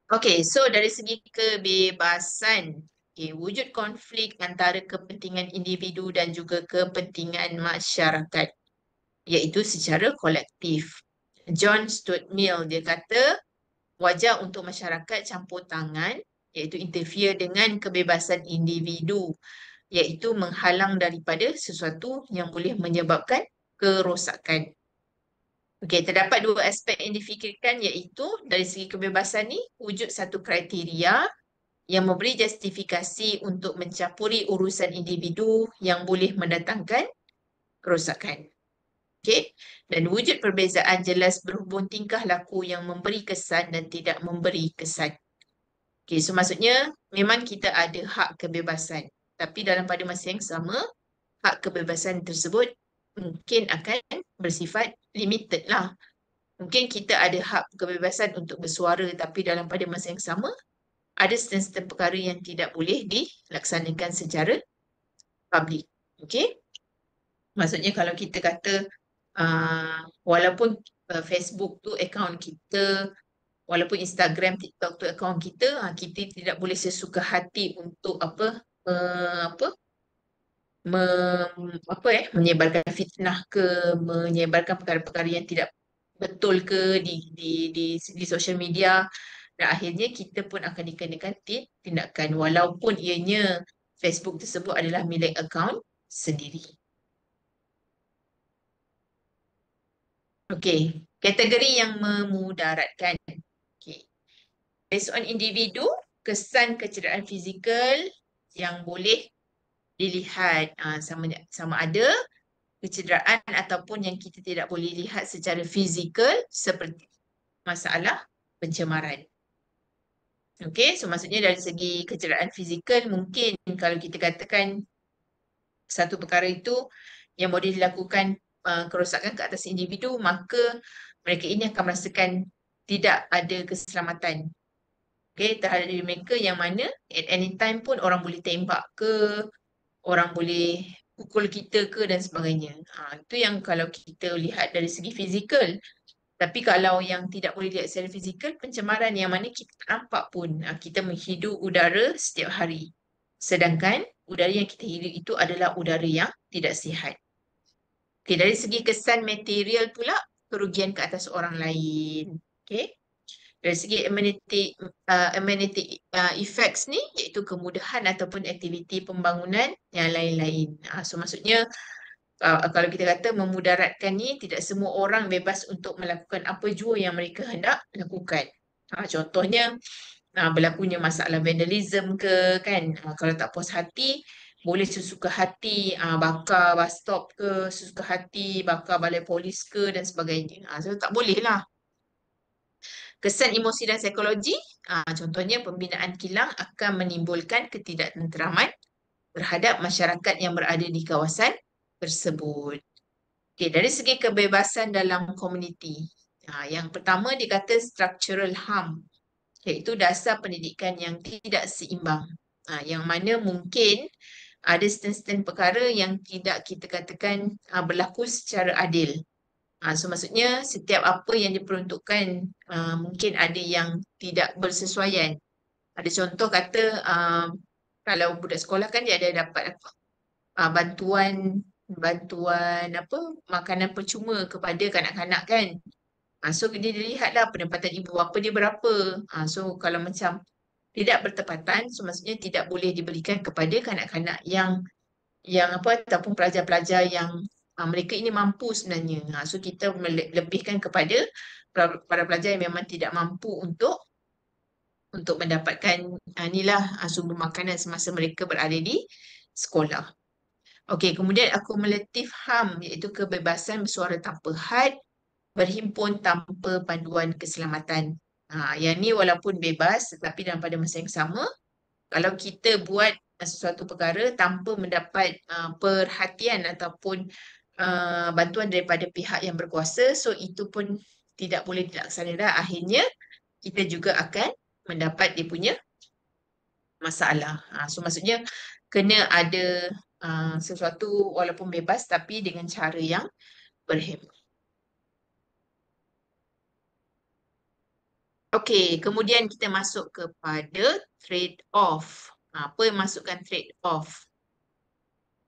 Okey, so dari segi kebebasan, wujud konflik antara kepentingan individu dan juga kepentingan masyarakat, iaitu secara kolektif. John Stuart Mill dia kata, wajar untuk masyarakat campur tangan, iaitu interfere dengan kebebasan individu, iaitu menghalang daripada sesuatu yang boleh menyebabkan kerosakan. Okey, terdapat dua aspek yang difikirkan, iaitu dari segi kebebasan ni wujud satu kriteria yang memberi justifikasi untuk mencampuri urusan individu yang boleh mendatangkan kerosakan. Okey, dan wujud perbezaan jelas berhubung tingkah laku yang memberi kesan dan tidak memberi kesan. Okey, so maksudnya memang kita ada hak kebebasan, tapi dalam pada masa yang sama, hak kebebasan tersebut mungkin akan bersifat limited lah. Mungkin kita ada hak kebebasan untuk bersuara, tapi dalam pada masa yang sama, ada setengah-setengah perkara yang tidak boleh dilaksanakan secara public. Okey? Maksudnya kalau kita kata walaupun Facebook tu akaun kita, walaupun Instagram, TikTok tu akaun kita, kita tidak boleh sesuka hati untuk menyebarkan fitnah ke, menyebarkan perkara-perkara yang tidak betul ke di social media, dan akhirnya kita pun akan dikenakan tindakan walaupun ianya Facebook tersebut adalah milik akaun sendiri. Okey, kategori yang memudaratkan. Okey. Based on individu, kesan kecederaan fizikal yang boleh dilihat sama ada kecederaan ataupun yang kita tidak boleh lihat secara fizikal seperti masalah pencemaran. Okey, so maksudnya dari segi kecederaan fizikal mungkin kalau kita katakan satu perkara itu yang boleh dilakukan kerosakan ke atas individu, maka mereka ini akan merasakan tidak ada keselamatan, terhadap diri mereka, yang mana at any time pun orang boleh tembak ke, orang boleh pukul kita ke dan sebagainya. Itu yang kalau kita lihat dari segi fizikal. Tapi kalau yang tidak boleh dilihat secara fizikal, pencemaran yang mana kita tak nampak pun, kita menghidup udara setiap hari. Sedangkan udara yang kita hidup itu adalah udara yang tidak sihat. Okay, dari segi kesan material pula, kerugian ke atas orang lain. Okay. Dari segi amenity effects ni, iaitu kemudahan ataupun aktiviti pembangunan yang lain-lain. So maksudnya, kalau kita kata memudaratkan ni, tidak semua orang bebas untuk melakukan apa jua yang mereka hendak lakukan. Contohnya, berlakunya masalah vandalism ke, kan? Kalau tak puas hati, boleh sesuka hati bakar bus stop ke, sesuka hati bakar balai polis ke dan sebagainya. So tak boleh lah. Kesan emosi dan psikologi, contohnya pembinaan kilang akan menimbulkan ketidaktenteraman terhadap masyarakat yang berada di kawasan tersebut. Okay, dari segi kebebasan dalam komuniti, yang pertama dikata structural harm, iaitu dasar pendidikan yang tidak seimbang, yang mana mungkin ada setengah-setengah perkara yang tidak kita katakan berlaku secara adil. So maksudnya setiap apa yang diperuntukkan mungkin ada yang tidak bersesuaian. Ada contoh kata kalau budak sekolah kan dia ada dapat bantuan makanan percuma kepada kanak-kanak kan. So dia lihatlah pendapatan ibu bapa dia berapa. So kalau macam tidak bertepatan, so maksudnya tidak boleh diberikan kepada kanak-kanak yang ataupun pelajar-pelajar yang mereka ini mampu sebenarnya. So kita lebihkan kepada para pelajar yang memang tidak mampu untuk mendapatkan inilah sumber makanan semasa mereka berada di sekolah. Okey, kemudian akumulatif harm, iaitu kebebasan bersuara tanpa had, berhimpun tanpa panduan keselamatan. Yang ni walaupun bebas, tetapi dalam pada masa yang sama, kalau kita buat sesuatu perkara tanpa mendapat perhatian ataupun bantuan daripada pihak yang berkuasa, so itu pun tidak boleh dilaksanakan. Akhirnya kita juga akan mendapat dia punya masalah. So maksudnya kena ada sesuatu walaupun bebas tapi dengan cara yang berhemat. Okey, kemudian kita masuk kepada trade-off. Apa yang masukkan trade-off?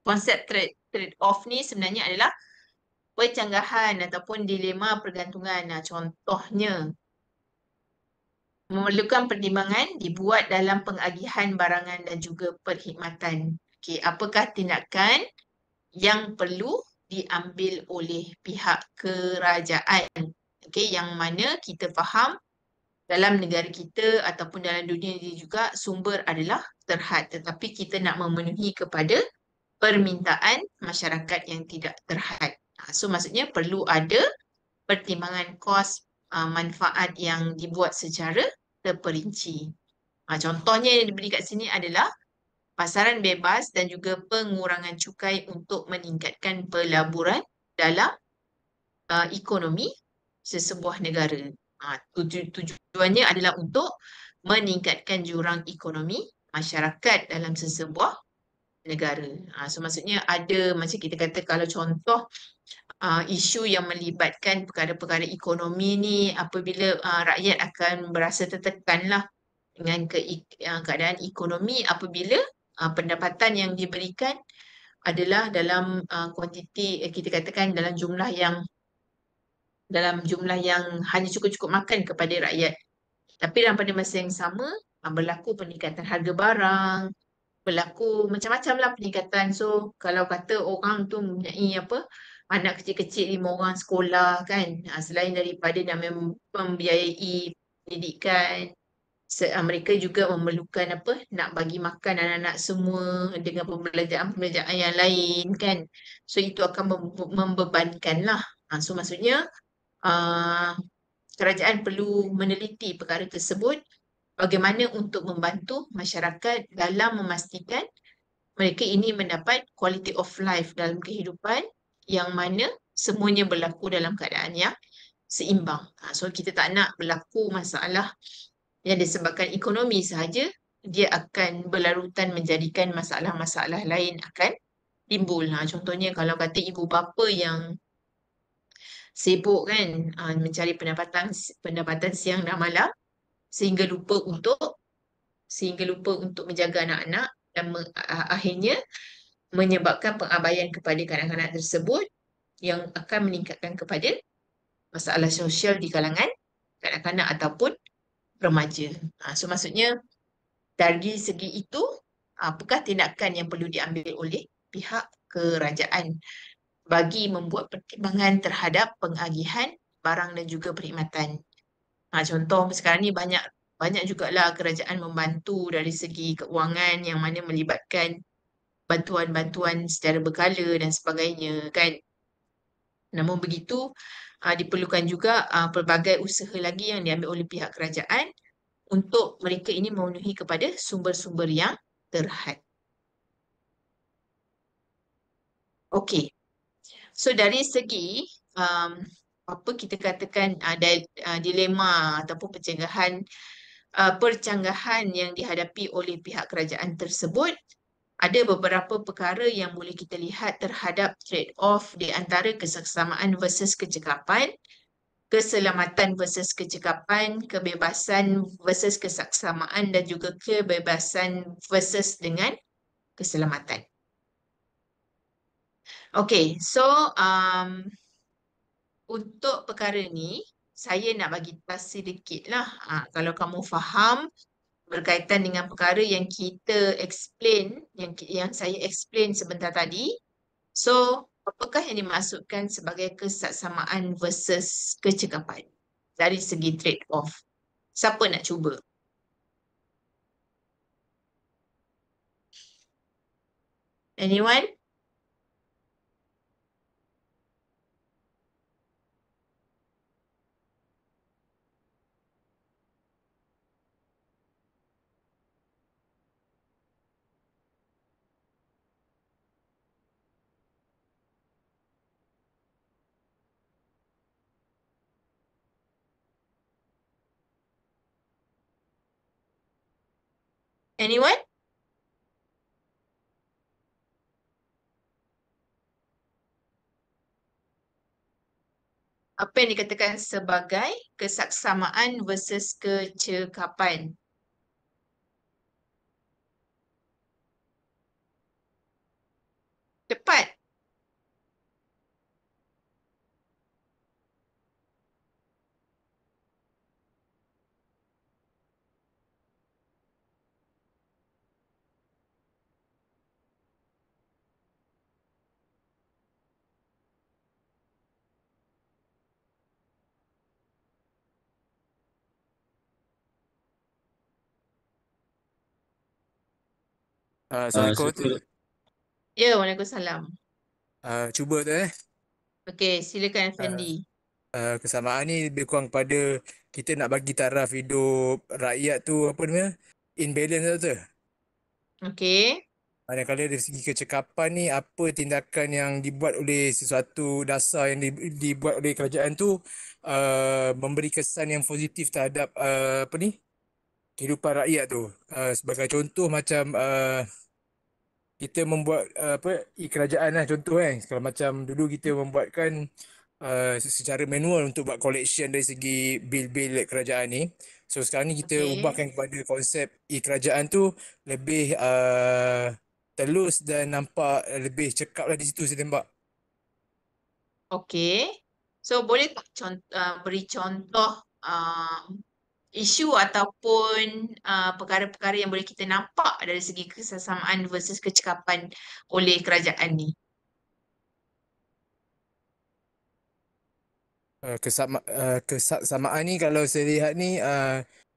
Konsep trade-off ni sebenarnya adalah pencanggahan ataupun dilema pergantungan. Contohnya, memerlukan pertimbangan dibuat dalam pengagihan barangan dan juga perkhidmatan. Okey, apakah tindakan yang perlu diambil oleh pihak kerajaan? Okey, yang mana kita faham dalam negara kita ataupun dalam dunia ini juga sumber adalah terhad, tetapi kita nak memenuhi kepada permintaan masyarakat yang tidak terhad. So maksudnya perlu ada pertimbangan kos manfaat yang dibuat secara terperinci. Contohnya yang diberi kat sini adalah pasaran bebas dan juga pengurangan cukai untuk meningkatkan pelaburan dalam ekonomi sesebuah negara. Tujuannya adalah untuk meningkatkan jurang ekonomi masyarakat dalam sesebuah negara. So maksudnya ada macam kita kata kalau contoh isu yang melibatkan perkara-perkara ekonomi ni apabila rakyat akan berasa tertekan lah dengan keadaan ekonomi apabila pendapatan yang diberikan adalah dalam kuantiti kita katakan dalam jumlah yang hanya cukup-cukup makan kepada rakyat. Tapi dalam pada masa yang sama berlaku peningkatan harga barang, berlaku macam-macam lah peningkatan. So kalau kata orang tu mempunyai apa anak kecil-kecil 5 orang sekolah kan, selain daripada nak membiayai pendidikan, mereka juga memerlukan apa nak bagi makan anak-anak semua dengan pembelajaran-pembelajaran yang lain kan. So itu akan membebankan lah. So maksudnya kerajaan perlu meneliti perkara tersebut bagaimana untuk membantu masyarakat dalam memastikan mereka ini mendapat quality of life dalam kehidupan yang mana semuanya berlaku dalam keadaan yang seimbang. So kita tak nak berlaku masalah yang disebabkan ekonomi sahaja, dia akan berlarutan menjadikan masalah-masalah lain akan timbul. Contohnya kalau kata ibu bapa yang sibuk kan mencari pendapatan siang dan malam sehingga lupa untuk menjaga anak-anak dan akhirnya menyebabkan pengabaian kepada kanak-kanak tersebut yang akan meningkatkan kepada masalah sosial di kalangan kanak-kanak ataupun remaja. So maksudnya dari segi itu, apakah tindakan yang perlu diambil oleh pihak kerajaan bagi membuat pertimbangan terhadap pengagihan barang dan juga perkhidmatan. Contoh sekarang ni banyak jugalah kerajaan membantu dari segi keuangan yang mana melibatkan bantuan-bantuan secara berkala dan sebagainya kan. Namun begitu, diperlukan juga pelbagai usaha lagi yang diambil oleh pihak kerajaan untuk mereka ini memenuhi kepada sumber-sumber yang terhad. Okey. So dari segi apa kita katakan dilema ataupun percanggahan yang dihadapi oleh pihak kerajaan tersebut, ada beberapa perkara yang boleh kita lihat terhadap trade-off di antara kesesamaan versus kecekapan, keselamatan versus kecekapan, kebebasan versus kesaksamaan dan juga kebebasan versus dengan keselamatan. Okay, so untuk perkara ni, saya nak bagi tas sedikit lah. Kalau kamu faham berkaitan dengan perkara yang kita explain, yang saya explain sebentar tadi. So, apakah yang dimaksudkan sebagai kesaksamaan versus kecekapan dari segi trade-off? Siapa nak cuba? Anyone? Anyone? Apa yang dikatakan sebagai kesaksamaan versus kecekapan? Cepat. Assalamualaikum tu. Ya, Waalaikumsalam. Cuba tu Okey, silakan uh, Effendi. kesamaan ni lebih kurang pada kita nak bagi taraf hidup rakyat tu apa namanya, in balance tu. Okey. Manakala dari segi kecekapan ni, apa tindakan yang dibuat oleh sesuatu dasar yang dibuat oleh kerajaan tu memberi kesan yang positif terhadap apa ni, kehidupan rakyat tu. Sebagai contoh macam kita membuat apa kerajaan lah, contoh kan, kalau macam dulu kita membuatkan secara manual untuk buat collection dari segi bil-bil kerajaan ni. So sekarang ni kita Okey. ubahkan kepada konsep kerajaan tu lebih telus dan nampak lebih cekap lah di situ saya tembak. Okey. So boleh tak beri contoh isu ataupun perkara-perkara yang boleh kita nampak dari segi kesesamaan versus kecekapan oleh kerajaan ni? Kesamaan ni kalau saya lihat ni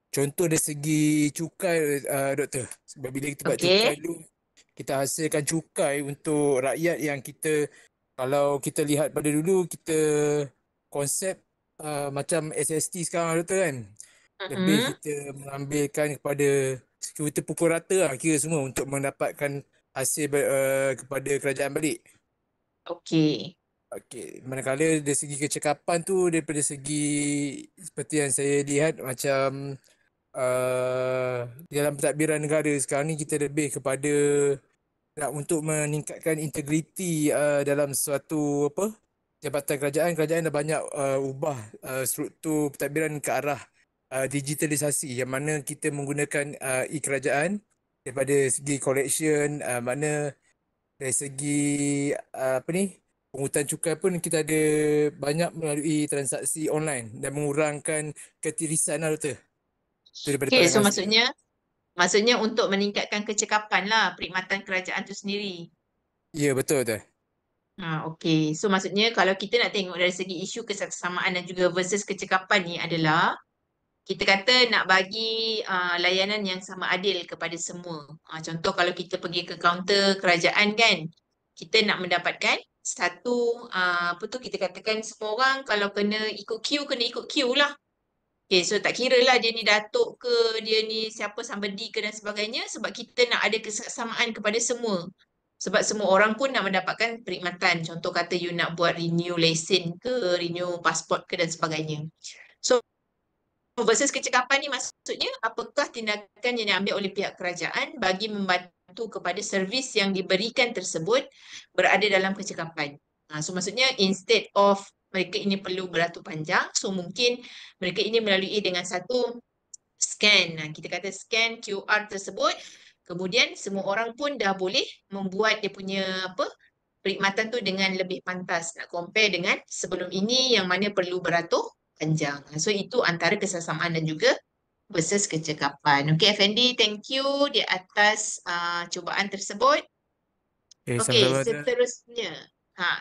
contoh dari segi cukai, doktor. Sebab bila kita buat Okey. cukai dulu, kita hasilkan cukai untuk rakyat yang kita, kalau kita lihat pada dulu, kita konsep macam SST sekarang doktor kan. Lebih Mhm. kita mengambilkan kepada, kita pukul rata lah kira semua untuk mendapatkan hasil kepada kerajaan balik. Okey. Okey, manakala dari segi kecekapan tu, daripada segi seperti yang saya lihat macam dalam pentadbiran negara sekarang ni, kita lebih kepada nak untuk meningkatkan integriti dalam suatu apa jabatan kerajaan. Kerajaan dah banyak ubah struktur pentadbiran ke arah digitalisasi, yang mana kita menggunakan e-kerajaan daripada segi collection, mana dari segi apa ni, pungutan cukai pun kita ada banyak melalui transaksi online dan mengurangkan ketirisan lah doktor. Itu daripada Okey, so pandangan saya. maksudnya untuk meningkatkan kecekapan lah perkhidmatan kerajaan tu sendiri. Ya, betul tu. Okey. So maksudnya kalau kita nak tengok dari segi isu kesesamaan dan juga versus kecekapan ni adalah kita kata nak bagi layanan yang sama adil kepada semua. Contoh kalau kita pergi ke kaunter kerajaan kan, kita nak mendapatkan satu apa tu kita katakan semua orang kalau kena ikut queue lah. Okay, so tak kira lah dia ni datuk ke, dia ni siapa somebody ke dan sebagainya, sebab kita nak ada kesamaan kepada semua. Sebab semua orang pun nak mendapatkan perkhidmatan. Contoh kata you nak buat renew lesen ke, renew pasport ke dan sebagainya. So versus kecekapan ni maksudnya apakah tindakan yang diambil oleh pihak kerajaan bagi membantu kepada servis yang diberikan tersebut berada dalam kecekapan. So maksudnya instead of mereka ini perlu beratur panjang, so mungkin mereka ini melalui dengan satu scan. Kita kata scan QR tersebut, kemudian semua orang pun dah boleh membuat dia punya apa perkhidmatan tu dengan lebih pantas. Nak compare dengan sebelum ini yang mana perlu beratur panjang. So itu antara kesesamaan dan juga versus kecekapan. Okay, Effendi, thank you di atas cubaan tersebut. Okay, Okay, sama-sama tu. seterusnya.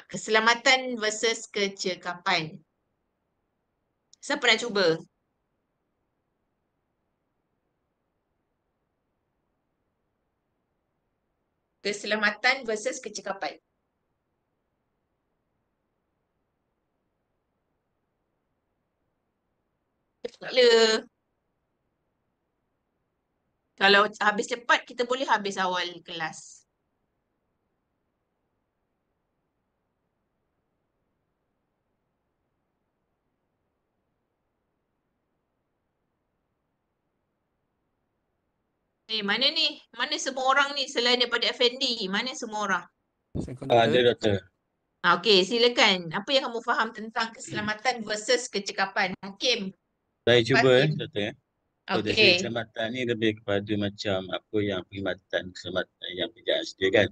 Keselamatan versus kecekapan. Siapa nak cuba? Keselamatan versus kecekapan. Cepatlah. Kalau habis cepat, kita boleh habis awal kelas. Mana ni? Mana semua orang ni selain daripada Effendi? Mana semua orang? Assalamualaikum doktor. Ada doktor. Okey, silakan. Apa yang kamu faham tentang keselamatan versus kecekapan? Hakim. Saya cuba Hakim. Dr. So, dari segi Okey. keselamatan ni lebih kepada macam apa yang perkhidmatan keselamatan yang kerajaan sediakan.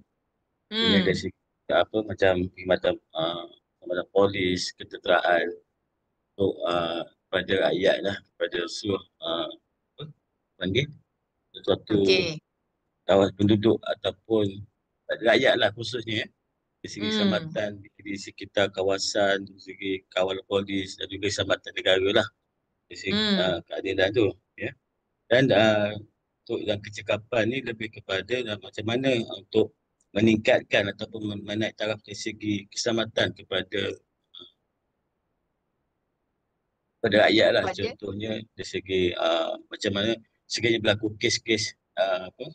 Ini dari segi apa macam perkhidmatan keselamatan polis, ketenteraan untuk kepada rakyat lah, kepada seluruh apa panggil sesuatu Okey. kawasan penduduk ataupun rakyat lah khususnya dari segi Hmm. keselamatan di sekitar kawasan, dari segi kawal polis dan juga keselamatan negara lah. Dari segi keadilan tu. Ya. Dan untuk yang kecekapan ni lebih kepada macam mana untuk meningkatkan ataupun menaik taraf dari segi keselamatan kepada rakyat lah. Contohnya dari segi macam mana sekiranya berlaku kes-kes apa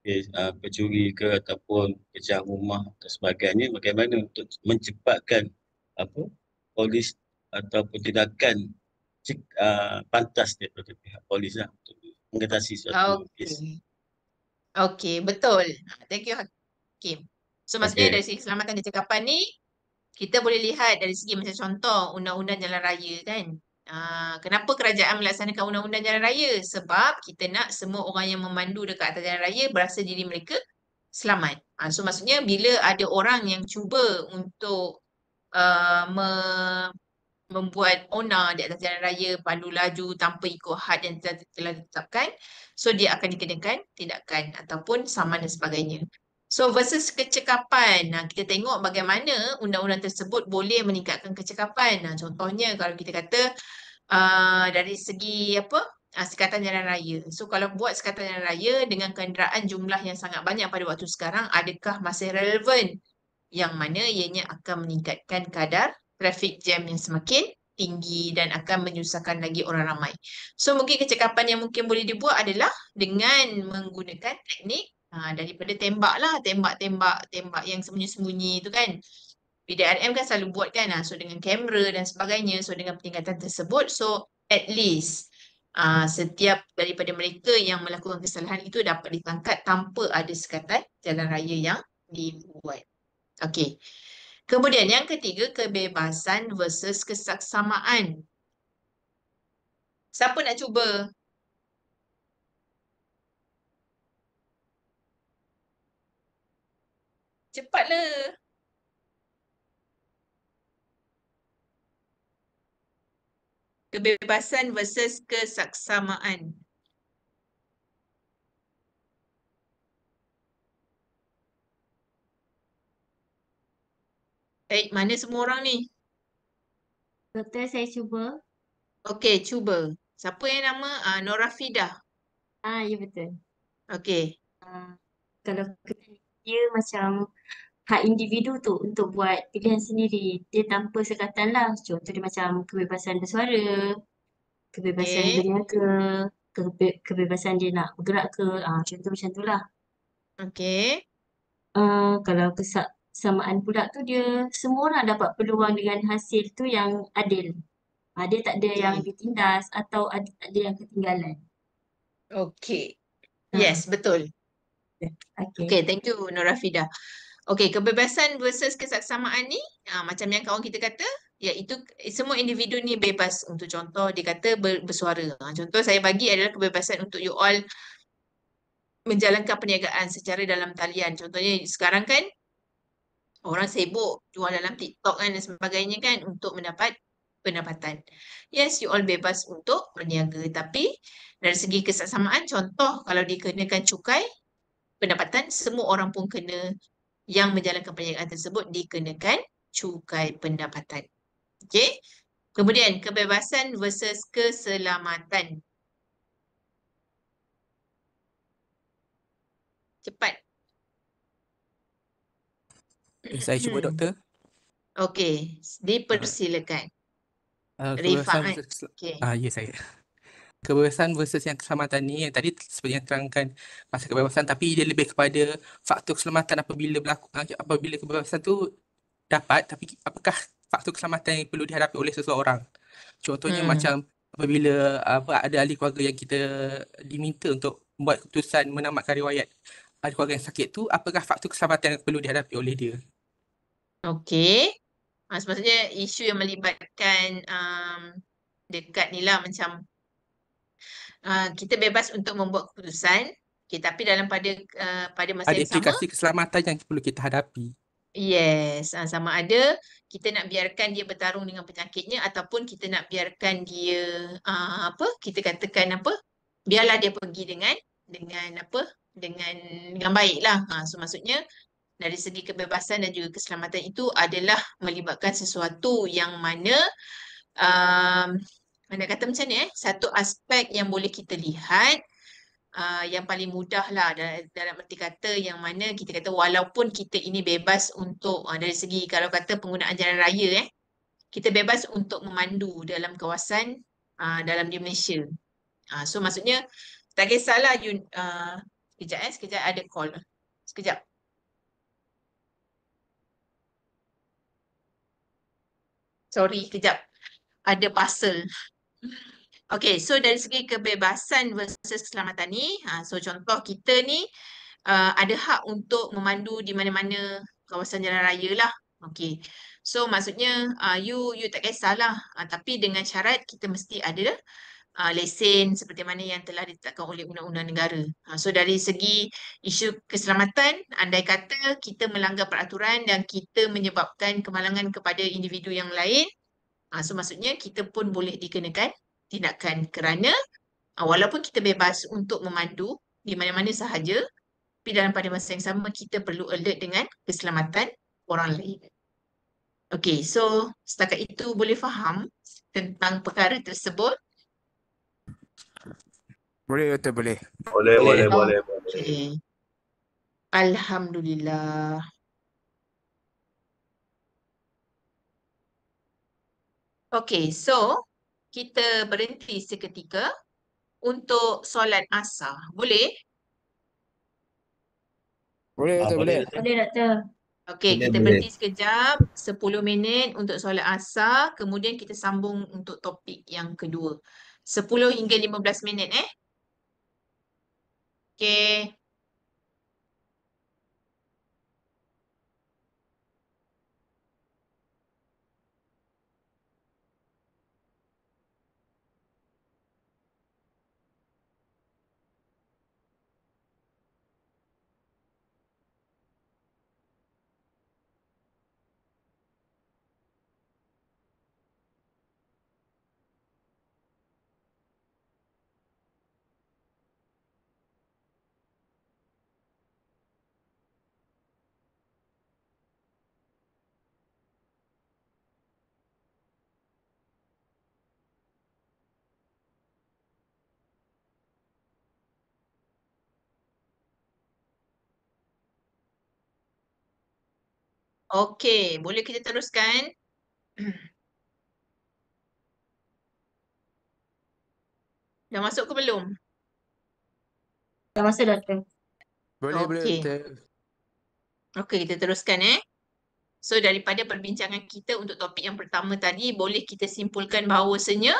kes pencuri ke ataupun pecah rumah dan sebagainya, bagaimana untuk mencepatkan apa polis ataupun tindakan pantas daripada pihak polis lah untuk mengatasi suatu kes. Okey, betul. Thank you Hakim. So maksudnya dari segi keselamatan kecekapan ni kita boleh lihat dari segi macam contoh Undang-Undang Jalan Raya kan. Kenapa kerajaan melaksanakan Undang-Undang Jalan Raya? Sebab kita nak semua orang yang memandu dekat atas jalan raya berasa diri mereka selamat. So maksudnya bila ada orang yang cuba untuk membuat onar di atas jalan raya, pandu laju tanpa ikut had yang telah ditetapkan, so dia akan dikenakan tindakan ataupun saman dan sebagainya. So versus kecekapan, kita tengok bagaimana undang-undang tersebut boleh meningkatkan kecekapan. Contohnya kalau kita kata dari segi sekatan jalan raya. So kalau buat sekatan jalan raya dengan kenderaan jumlah yang sangat banyak pada waktu sekarang, adakah masih relevan? Yang mana ianya akan meningkatkan kadar traffic jam yang semakin tinggi dan akan menyusahkan lagi orang ramai. So mungkin kecekapan yang mungkin boleh dibuat adalah dengan menggunakan teknik daripada tembak yang sembunyi-sembunyi tu kan. PDRM kan selalu buat kan, so dengan kamera dan sebagainya, so dengan peningkatan tersebut, so at least setiap daripada mereka yang melakukan kesalahan itu dapat ditangkap tanpa ada sekatan jalan raya yang dibuat. Okey. Kemudian yang ketiga, kebebasan versus kesaksamaan. Siapa nak cuba? Cepatlah. Kebebasan versus kesaksamaan. Mana semua orang ni? Doktor, saya cuba. Okey, cuba. Siapa yang nama? Norafidah. Ya betul. Okey. Kalau dia macam hak individu tu untuk buat pilihan sendiri. Dia tanpa sekatan lah. Contoh dia macam kebebasan bersuara, kebebasan berniaga, kebebasan dia nak bergerak ke. Contoh macam tu lah. Okey. Kalau kesamaan pula tu dia semua orang dapat peluang dengan hasil tu yang adil. Dia tak ada yang ditindas atau tak ada yang ketinggalan. Okey. Yes, betul. Okay, thank you Norafidah. Okey, kebebasan versus kesaksamaan ni macam yang kawan kita kata, iaitu semua individu ni bebas untuk contoh dia kata bersuara. Contoh saya bagi adalah kebebasan untuk you all menjalankan perniagaan secara dalam talian. Contohnya sekarang kan orang sibuk jual dalam TikTok kan dan sebagainya kan untuk mendapat pendapatan. Yes, you all bebas untuk berniaga, tapi dari segi kesaksamaan, contoh kalau dikenakan cukai, pendapatan semua orang pun kena, yang menjalankan perniagaan tersebut dikenakan cukai pendapatan. Okey. Kemudian kebebasan versus keselamatan. Cepat. Saya cuba doktor. Okey, dipersilakan. Kebebasan Rifaan. versus Okey. ya saya. Kebebasan versus yang keselamatan ni yang tadi seperti yang terangkan pasal kebebasan, tapi dia lebih kepada faktor keselamatan apabila kebebasan tu dapat, tapi apakah faktor keselamatan yang perlu dihadapi oleh seseorang. Contohnya macam apabila ada ahli keluarga yang kita diminta untuk membuat keputusan menamatkan riwayat ahli keluarga yang sakit tu, apakah faktor keselamatan yang perlu dihadapi oleh dia? Okey. Maksudnya isu yang melibatkan dekat ni lah macam kita bebas untuk membuat keputusan. Okay, tapi pada masa Ada yang sama, implikasi keselamatan yang perlu kita hadapi. yes, sama ada kita nak biarkan dia bertarung dengan penyakitnya ataupun kita nak biarkan dia kita katakan biarlah dia pergi dengan baik lah. So maksudnya dari segi kebebasan dan juga keselamatan itu adalah melibatkan sesuatu yang mana mana kata macam ni satu aspek yang boleh kita lihat yang paling mudah lah dalam erti kata yang mana kita kata walaupun kita ini bebas untuk dari segi kalau kata penggunaan jalan raya kita bebas untuk memandu dalam kawasan dalam di Malaysia. So maksudnya tak kisahlah sekejap ada call. Sekejap. Sorry, kejap. Ada parcel. Okay, so dari segi kebebasan versus keselamatan ni, so contoh kita ni ada hak untuk memandu di mana-mana kawasan jalan raya lah. Okay, so maksudnya you tak kisahlah, tapi dengan syarat kita mesti ada lesen seperti mana yang telah ditetapkan oleh undang-undang negara. So dari segi isu keselamatan, andai kata kita melanggar peraturan dan kita menyebabkan kemalangan kepada individu yang lain, so maksudnya kita pun boleh dikenakan tindakan kerana walaupun kita bebas untuk memandu di mana-mana sahaja, tapi pada masa yang sama kita perlu alert dengan keselamatan orang lain. Okey, so setakat itu boleh faham tentang perkara tersebut? Boleh Dr. boleh. Boleh. Okey. Alhamdulillah. Okey, so kita berhenti seketika untuk solat asar. Boleh? Boleh Dr. boleh. Boleh doktor. Okey, Boleh, kita boleh. berhenti sekejap, 10 minit untuk solat asar, kemudian kita sambung untuk topik yang kedua. 10 hingga 15 minit Okey. Okey, boleh kita teruskan? Dah masuk ke belum? Dah masuk doktor. Boleh Okey. Dr. Okey, kita teruskan So daripada perbincangan kita untuk topik yang pertama tadi, boleh kita simpulkan bahawasanya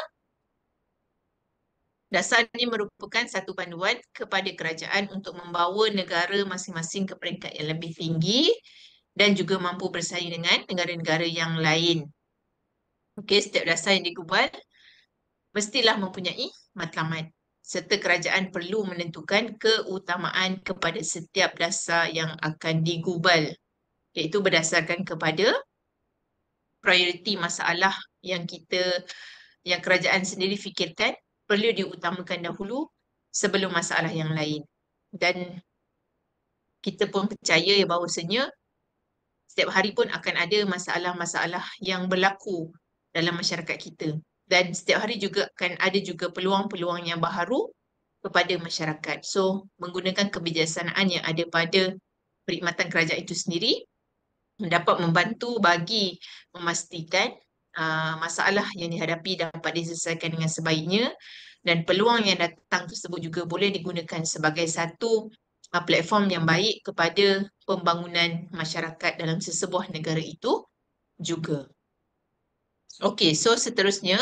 dasar ini merupakan satu panduan kepada kerajaan untuk membawa negara masing-masing ke peringkat yang lebih tinggi dan juga mampu bersaing dengan negara-negara yang lain. Okey, setiap dasar yang digubal mestilah mempunyai matlamat serta kerajaan perlu menentukan keutamaan kepada setiap dasar yang akan digubal, iaitu berdasarkan kepada prioriti masalah yang kerajaan sendiri fikirkan perlu diutamakan dahulu sebelum masalah yang lain. Dan kita pun percaya bahawasanya setiap hari pun akan ada masalah-masalah yang berlaku dalam masyarakat kita. Dan setiap hari juga akan ada juga peluang-peluang yang baharu kepada masyarakat. So, menggunakan kebijaksanaan yang ada pada perkhidmatan kerajaan itu sendiri dapat membantu bagi memastikan masalah yang dihadapi dapat diselesaikan dengan sebaiknya dan peluang yang datang tersebut juga boleh digunakan sebagai satu platform yang baik kepada pembangunan masyarakat dalam sesebuah negara itu juga. Okey, so seterusnya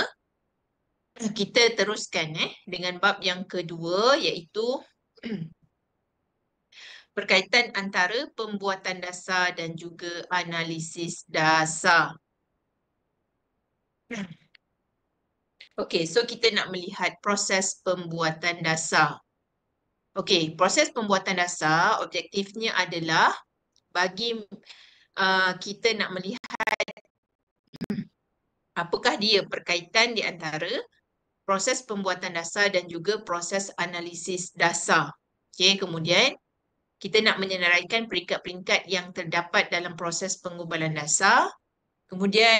kita teruskan dengan bab yang kedua iaitu berkaitan antara pembuatan dasar dan juga analisis dasar. Okey, so kita nak melihat proses pembuatan dasar. Okey, proses pembuatan dasar objektifnya adalah bagi kita nak melihat apakah dia berkaitan di antara proses pembuatan dasar dan juga proses analisis dasar. Okey, kemudian kita nak menyenaraikan peringkat-peringkat yang terdapat dalam proses pengubalan dasar. Kemudian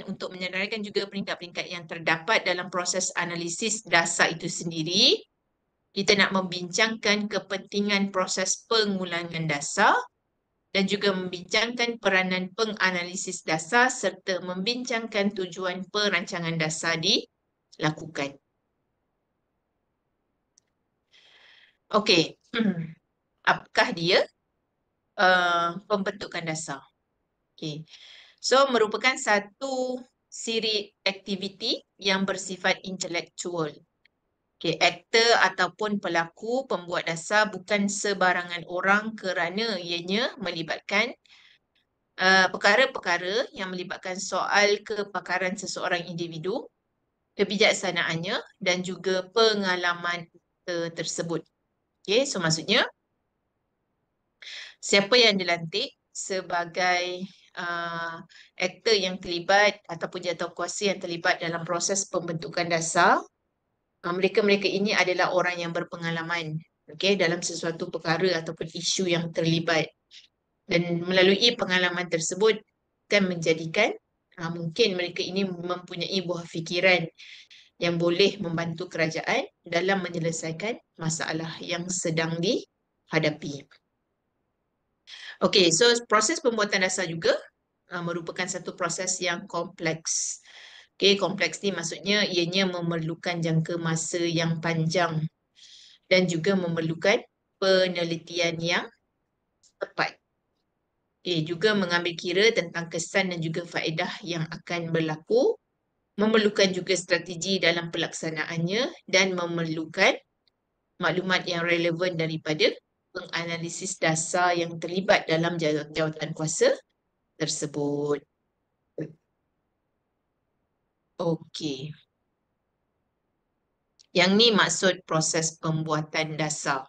untuk menyenaraikan juga peringkat-peringkat yang terdapat dalam proses analisis dasar itu sendiri, kita nak membincangkan kepentingan proses pengulangan dasar dan juga membincangkan peranan penganalisis dasar serta membincangkan tujuan perancangan dasar dilakukan. Okey, apakah dia pembentukan dasar? Okey. So, merupakan satu siri aktiviti yang bersifat intelektual. Okay, aktor ataupun pelaku pembuat dasar bukan sebarangan orang kerana ianya melibatkan perkara-perkara yang melibatkan soal kepakaran seseorang individu, kebijaksanaannya dan juga pengalaman tersebut. Okay, so maksudnya siapa yang dilantik sebagai aktor yang terlibat ataupun jawatankuasa yang terlibat dalam proses pembentukan dasar, mereka-mereka ini adalah orang yang berpengalaman, okay, dalam sesuatu perkara ataupun isu yang terlibat. Dan melalui pengalaman tersebut akan menjadikan mungkin mereka ini mempunyai buah fikiran yang boleh membantu kerajaan dalam menyelesaikan masalah yang sedang dihadapi. Okey, so proses pembuatan dasar juga merupakan satu proses yang kompleks. Okey, kompleks ni maksudnya ianya memerlukan jangka masa yang panjang dan juga memerlukan penelitian yang tepat. Okey, juga mengambil kira tentang kesan dan juga faedah yang akan berlaku, memerlukan juga strategi dalam pelaksanaannya dan memerlukan maklumat yang relevan daripada penganalisis dasar yang terlibat dalam jawatan kuasa tersebut. Okey. Yang ni maksud proses pembuatan dasar.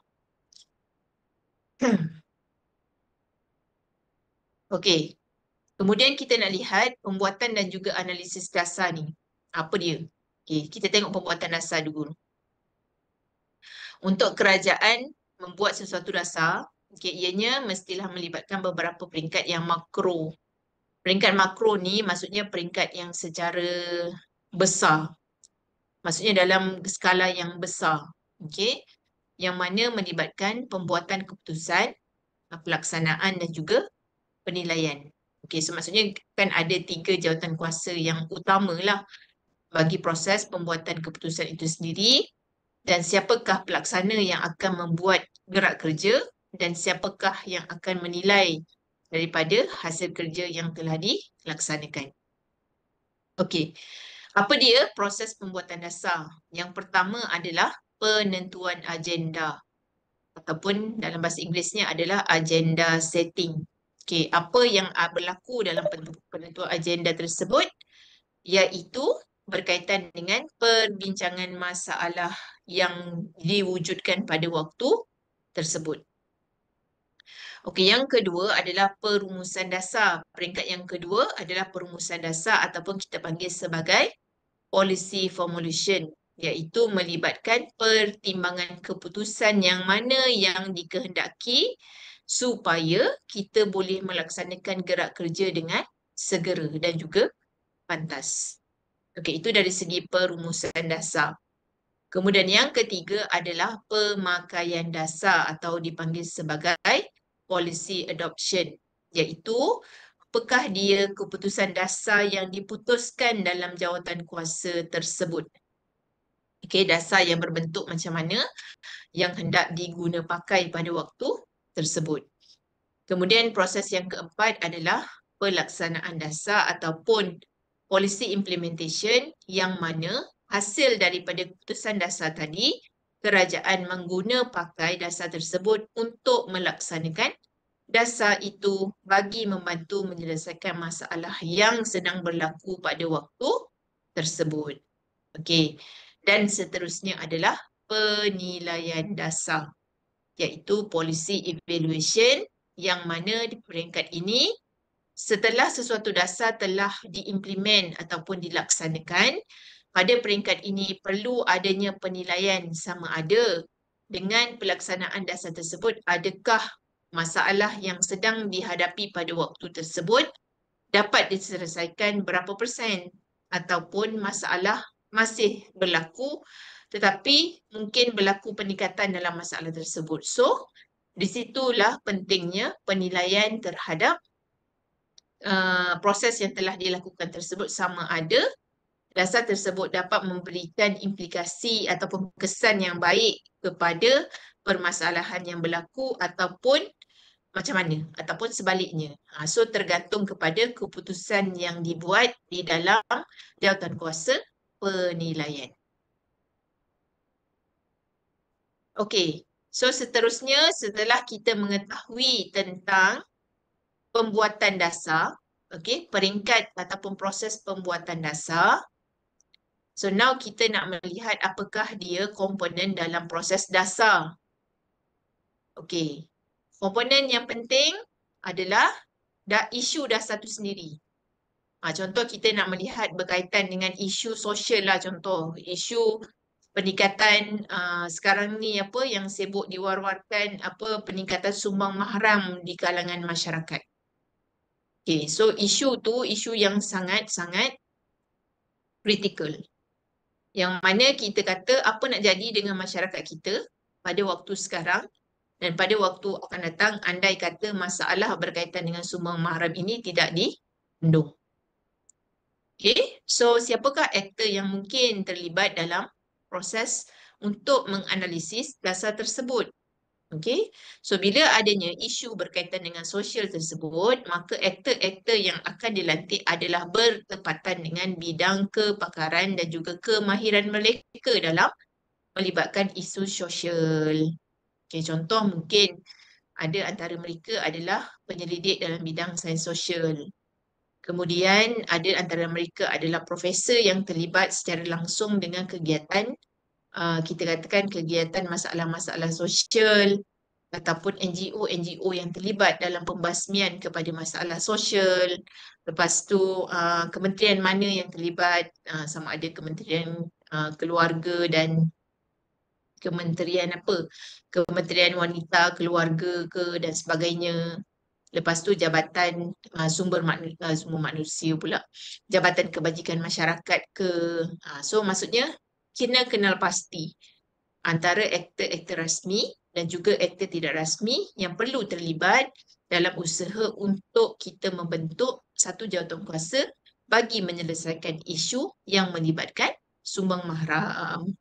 Okey. Kemudian kita nak lihat pembuatan dan juga analisis dasar ni. Apa dia? Okey, kita tengok pembuatan dasar dulu. Untuk kerajaan membuat sesuatu dasar, okay, ianya mestilah melibatkan beberapa peringkat yang makro. Peringkat makro ni maksudnya peringkat yang secara besar. Maksudnya dalam skala yang besar. Okay? Yang mana melibatkan pembuatan keputusan, pelaksanaan dan juga penilaian. Okay, so maksudnya kan ada 3 jawatan kuasa yang utama lah bagi proses pembuatan keputusan itu sendiri. Dan siapakah pelaksana yang akan membuat gerak kerja dan siapakah yang akan menilai daripada hasil kerja yang telah dilaksanakan. Okey, apa dia proses pembuatan dasar? Yang pertama adalah penentuan agenda ataupun dalam bahasa Inggerisnya adalah agenda setting. Okey, apa yang berlaku dalam penentuan agenda tersebut iaitu berkaitan dengan perbincangan masalah yang diwujudkan pada waktu tersebut. Okey, yang kedua adalah perumusan dasar. Peringkat yang kedua adalah perumusan dasar ataupun kita panggil sebagai policy formulation, iaitu melibatkan pertimbangan keputusan yang mana yang dikehendaki supaya kita boleh melaksanakan gerak kerja dengan segera dan juga pantas. Okey, itu dari segi perumusan dasar. Kemudian yang ketiga adalah pemakaian dasar atau dipanggil sebagai policy adoption, iaitu apakah dia keputusan dasar yang diputuskan dalam jawatan kuasa tersebut. Okey, dasar yang berbentuk macam mana yang hendak diguna pakai pada waktu tersebut. Kemudian proses yang keempat adalah pelaksanaan dasar ataupun policy implementation yang mana hasil daripada keputusan dasar tadi kerajaan mengguna pakai dasar tersebut untuk melaksanakan dasar itu bagi membantu menyelesaikan masalah yang sedang berlaku pada waktu tersebut. Okey. Dan seterusnya adalah penilaian dasar, iaitu policy evaluation, yang mana di peringkat ini setelah sesuatu dasar telah diimplement ataupun dilaksanakan, pada peringkat ini perlu adanya penilaian sama ada dengan pelaksanaan dasar tersebut adakah masalah yang sedang dihadapi pada waktu tersebut dapat diselesaikan berapa persen, ataupun masalah masih berlaku tetapi mungkin berlaku peningkatan dalam masalah tersebut. So, di situlah pentingnya penilaian terhadap proses yang telah dilakukan tersebut, sama ada dasar tersebut dapat memberikan implikasi ataupun kesan yang baik kepada permasalahan yang berlaku ataupun macam mana, ataupun sebaliknya. So tergantung kepada keputusan yang dibuat di dalam jawatankuasa penilaian. Okey, so seterusnya setelah kita mengetahui tentang pembuatan dasar, okey, peringkat ataupun proses pembuatan dasar. So now kita nak melihat apakah dia komponen dalam proses dasar. Okey, komponen yang penting adalah isu dasar itu sendiri. Contoh kita nak melihat berkaitan dengan isu sosial lah, contoh isu peningkatan sekarang ni apa yang sibuk diwar-warkan, apa peningkatan sumbang mahram di kalangan masyarakat. Okay, so isu tu isu yang sangat-sangat kritikal. Yang mana kita kata apa nak jadi dengan masyarakat kita pada waktu sekarang dan pada waktu akan datang andai kata masalah berkaitan dengan sumbang mahram ini tidak dibendung. Okay, so siapakah aktor yang mungkin terlibat dalam proses untuk menganalisis dasar tersebut? Okay, so bila adanya isu berkaitan dengan sosial tersebut, maka aktor-aktor yang akan dilantik adalah bertepatan dengan bidang kepakaran dan juga kemahiran mereka dalam melibatkan isu sosial. Okay, contoh mungkin ada antara mereka adalah penyelidik dalam bidang sains sosial. Kemudian ada antara mereka adalah profesor yang terlibat secara langsung dengan kegiatan, kita katakan kegiatan masalah-masalah sosial, ataupun NGO yang terlibat dalam pembasmian kepada masalah sosial. Lepas tu kementerian mana yang terlibat, sama ada kementerian keluarga dan kementerian apa, kementerian wanita, keluarga ke dan sebagainya. Lepas tu jabatan sumber manusia pula, jabatan kebajikan masyarakat ke. So maksudnya kena kenal pasti antara aktor-aktor rasmi dan juga aktor tidak rasmi yang perlu terlibat dalam usaha untuk kita membentuk satu jawatankuasa bagi menyelesaikan isu yang melibatkan sumbang mahram.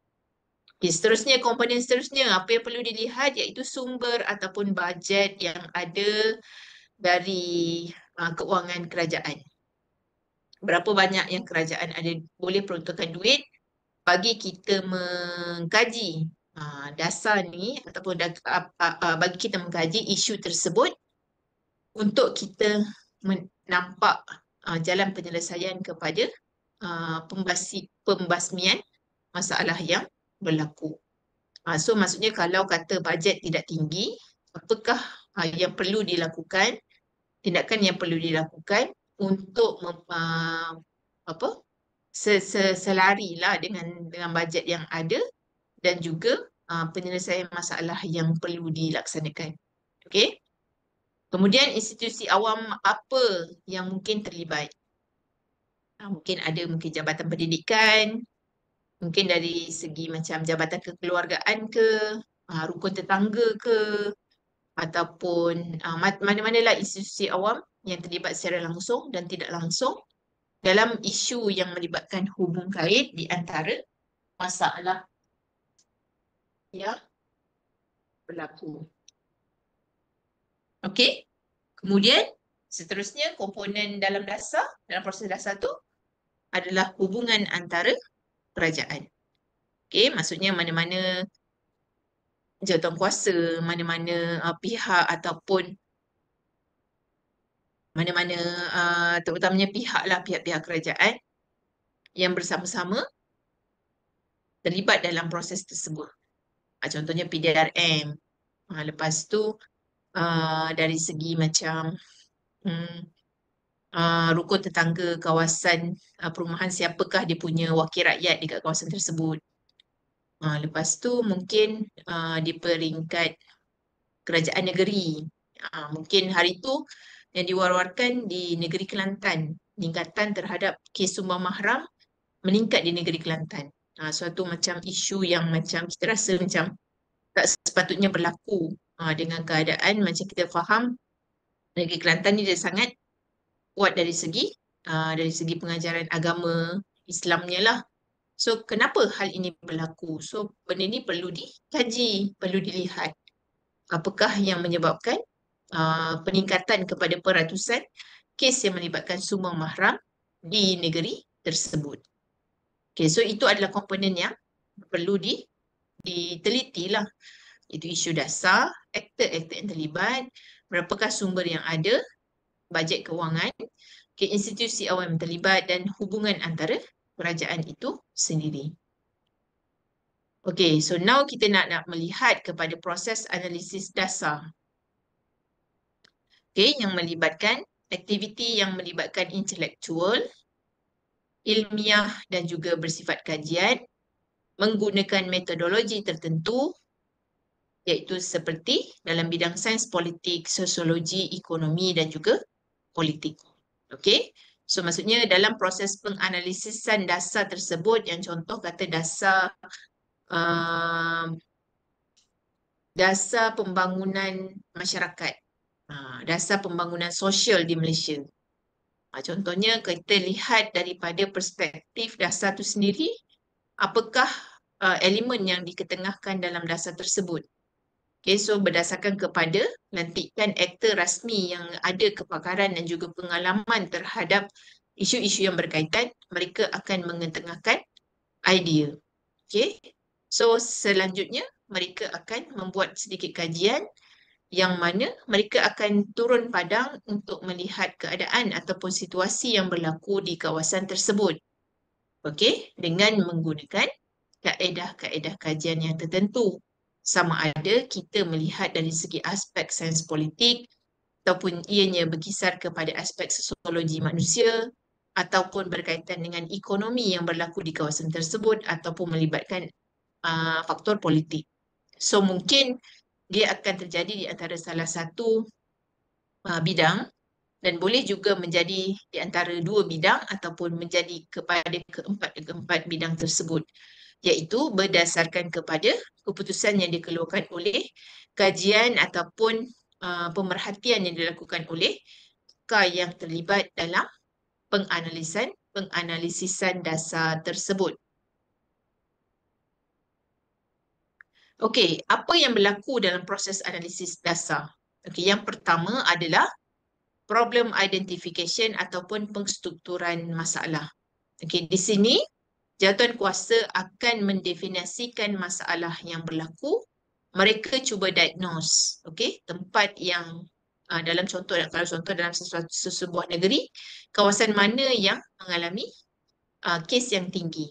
Okay, seterusnya, komponen seterusnya apa yang perlu dilihat iaitu sumber ataupun bajet yang ada dari keuangan kerajaan. Berapa banyak yang kerajaan ada boleh peruntukkan duit bagi kita mengkaji dasar ni ataupun bagi kita mengkaji isu tersebut untuk kita nampak jalan penyelesaian kepada pembasmian masalah yang berlaku. So maksudnya kalau kata bajet tidak tinggi, apakah yang perlu dilakukan, tindakan yang perlu dilakukan untuk selarilah dengan bajet yang ada dan juga penyelesaian masalah yang perlu dilaksanakan. Okey. Kemudian institusi awam apa yang mungkin terlibat? Mungkin jabatan pendidikan, mungkin dari segi macam jabatan kekeluargaan ke, rukun tetangga ke, ataupun mana-manalah institusi awam yang terlibat secara langsung dan tidak langsung dalam isu yang melibatkan hubung kait di antara masalah yang berlaku. Okey. Kemudian seterusnya komponen dalam dasar, dalam proses dasar tu adalah hubungan antara kerajaan. Okey, maksudnya mana-mana jawatankuasa, mana-mana pihak ataupun mana-mana terutamanya pihak-pihak kerajaan yang bersama-sama terlibat dalam proses tersebut. Contohnya PDRM. Lepas tu dari segi macam rukun tetangga kawasan perumahan, siapakah dia punya wakil rakyat dekat kawasan tersebut. Lepas tu mungkin di peringkat kerajaan negeri. Mungkin hari tu yang diwar-warkan di negeri Kelantan, peningkatan terhadap kes sumbang mahram meningkat di negeri Kelantan. Suatu macam isu yang macam kita rasa macam tak sepatutnya berlaku dengan keadaan macam kita faham negeri Kelantan ni dia sangat kuat dari segi pengajaran agama Islamnya lah. So kenapa hal ini berlaku? So benda ni perlu dikaji, perlu dilihat. Apakah yang menyebabkan peningkatan kepada peratusan kes yang melibatkan sumbang mahram di negeri tersebut. Okay, so itu adalah komponen yang perlu diteliti lah. Itu isu dasar, aktor-aktor yang terlibat, berapakah sumber yang ada, bajet kewangan, institusi awam yang terlibat dan hubungan antara kerajaan itu sendiri. Okay, so now kita nak melihat kepada proses analisis dasar. Okay, yang melibatkan aktiviti yang melibatkan intelektual, ilmiah dan juga bersifat kajian, menggunakan metodologi tertentu, iaitu seperti dalam bidang sains politik, sosiologi, ekonomi dan juga politik. Okey, so maksudnya dalam proses penganalisisan dasar tersebut, yang contoh kata dasar pembangunan masyarakat, dasar pembangunan sosial di Malaysia. Contohnya kita lihat daripada perspektif dasar itu sendiri, apakah elemen yang diketengahkan dalam dasar tersebut. Okay, so berdasarkan kepada lantikan aktor rasmi yang ada kepakaran dan juga pengalaman terhadap isu-isu yang berkaitan, mereka akan mengetengahkan idea. Okay, so selanjutnya mereka akan membuat sedikit kajian yang mana mereka akan turun padang untuk melihat keadaan ataupun situasi yang berlaku di kawasan tersebut. Okay, dengan menggunakan kaedah-kaedah kajian yang tertentu. Sama ada kita melihat dari segi aspek sains politik ataupun ianya berkisar kepada aspek sosiologi manusia ataupun berkaitan dengan ekonomi yang berlaku di kawasan tersebut ataupun melibatkan faktor politik. So mungkin dia akan terjadi di antara salah satu bidang dan boleh juga menjadi di antara dua bidang ataupun menjadi kepada keempat bidang tersebut, iaitu berdasarkan kepada keputusan yang dikeluarkan oleh kajian ataupun pemerhatian yang dilakukan oleh pakar yang terlibat dalam penganalisisan dasar tersebut. Okey, apa yang berlaku dalam proses analisis dasar? Okey, yang pertama adalah problem identification ataupun pengstrukturan masalah. Okey, di sini jawatankuasa akan mendefinisikan masalah yang berlaku. Mereka cuba diagnose, okey, tempat yang dalam contoh, kalau contoh dalam sebuah negeri, kawasan mana yang mengalami kes yang tinggi.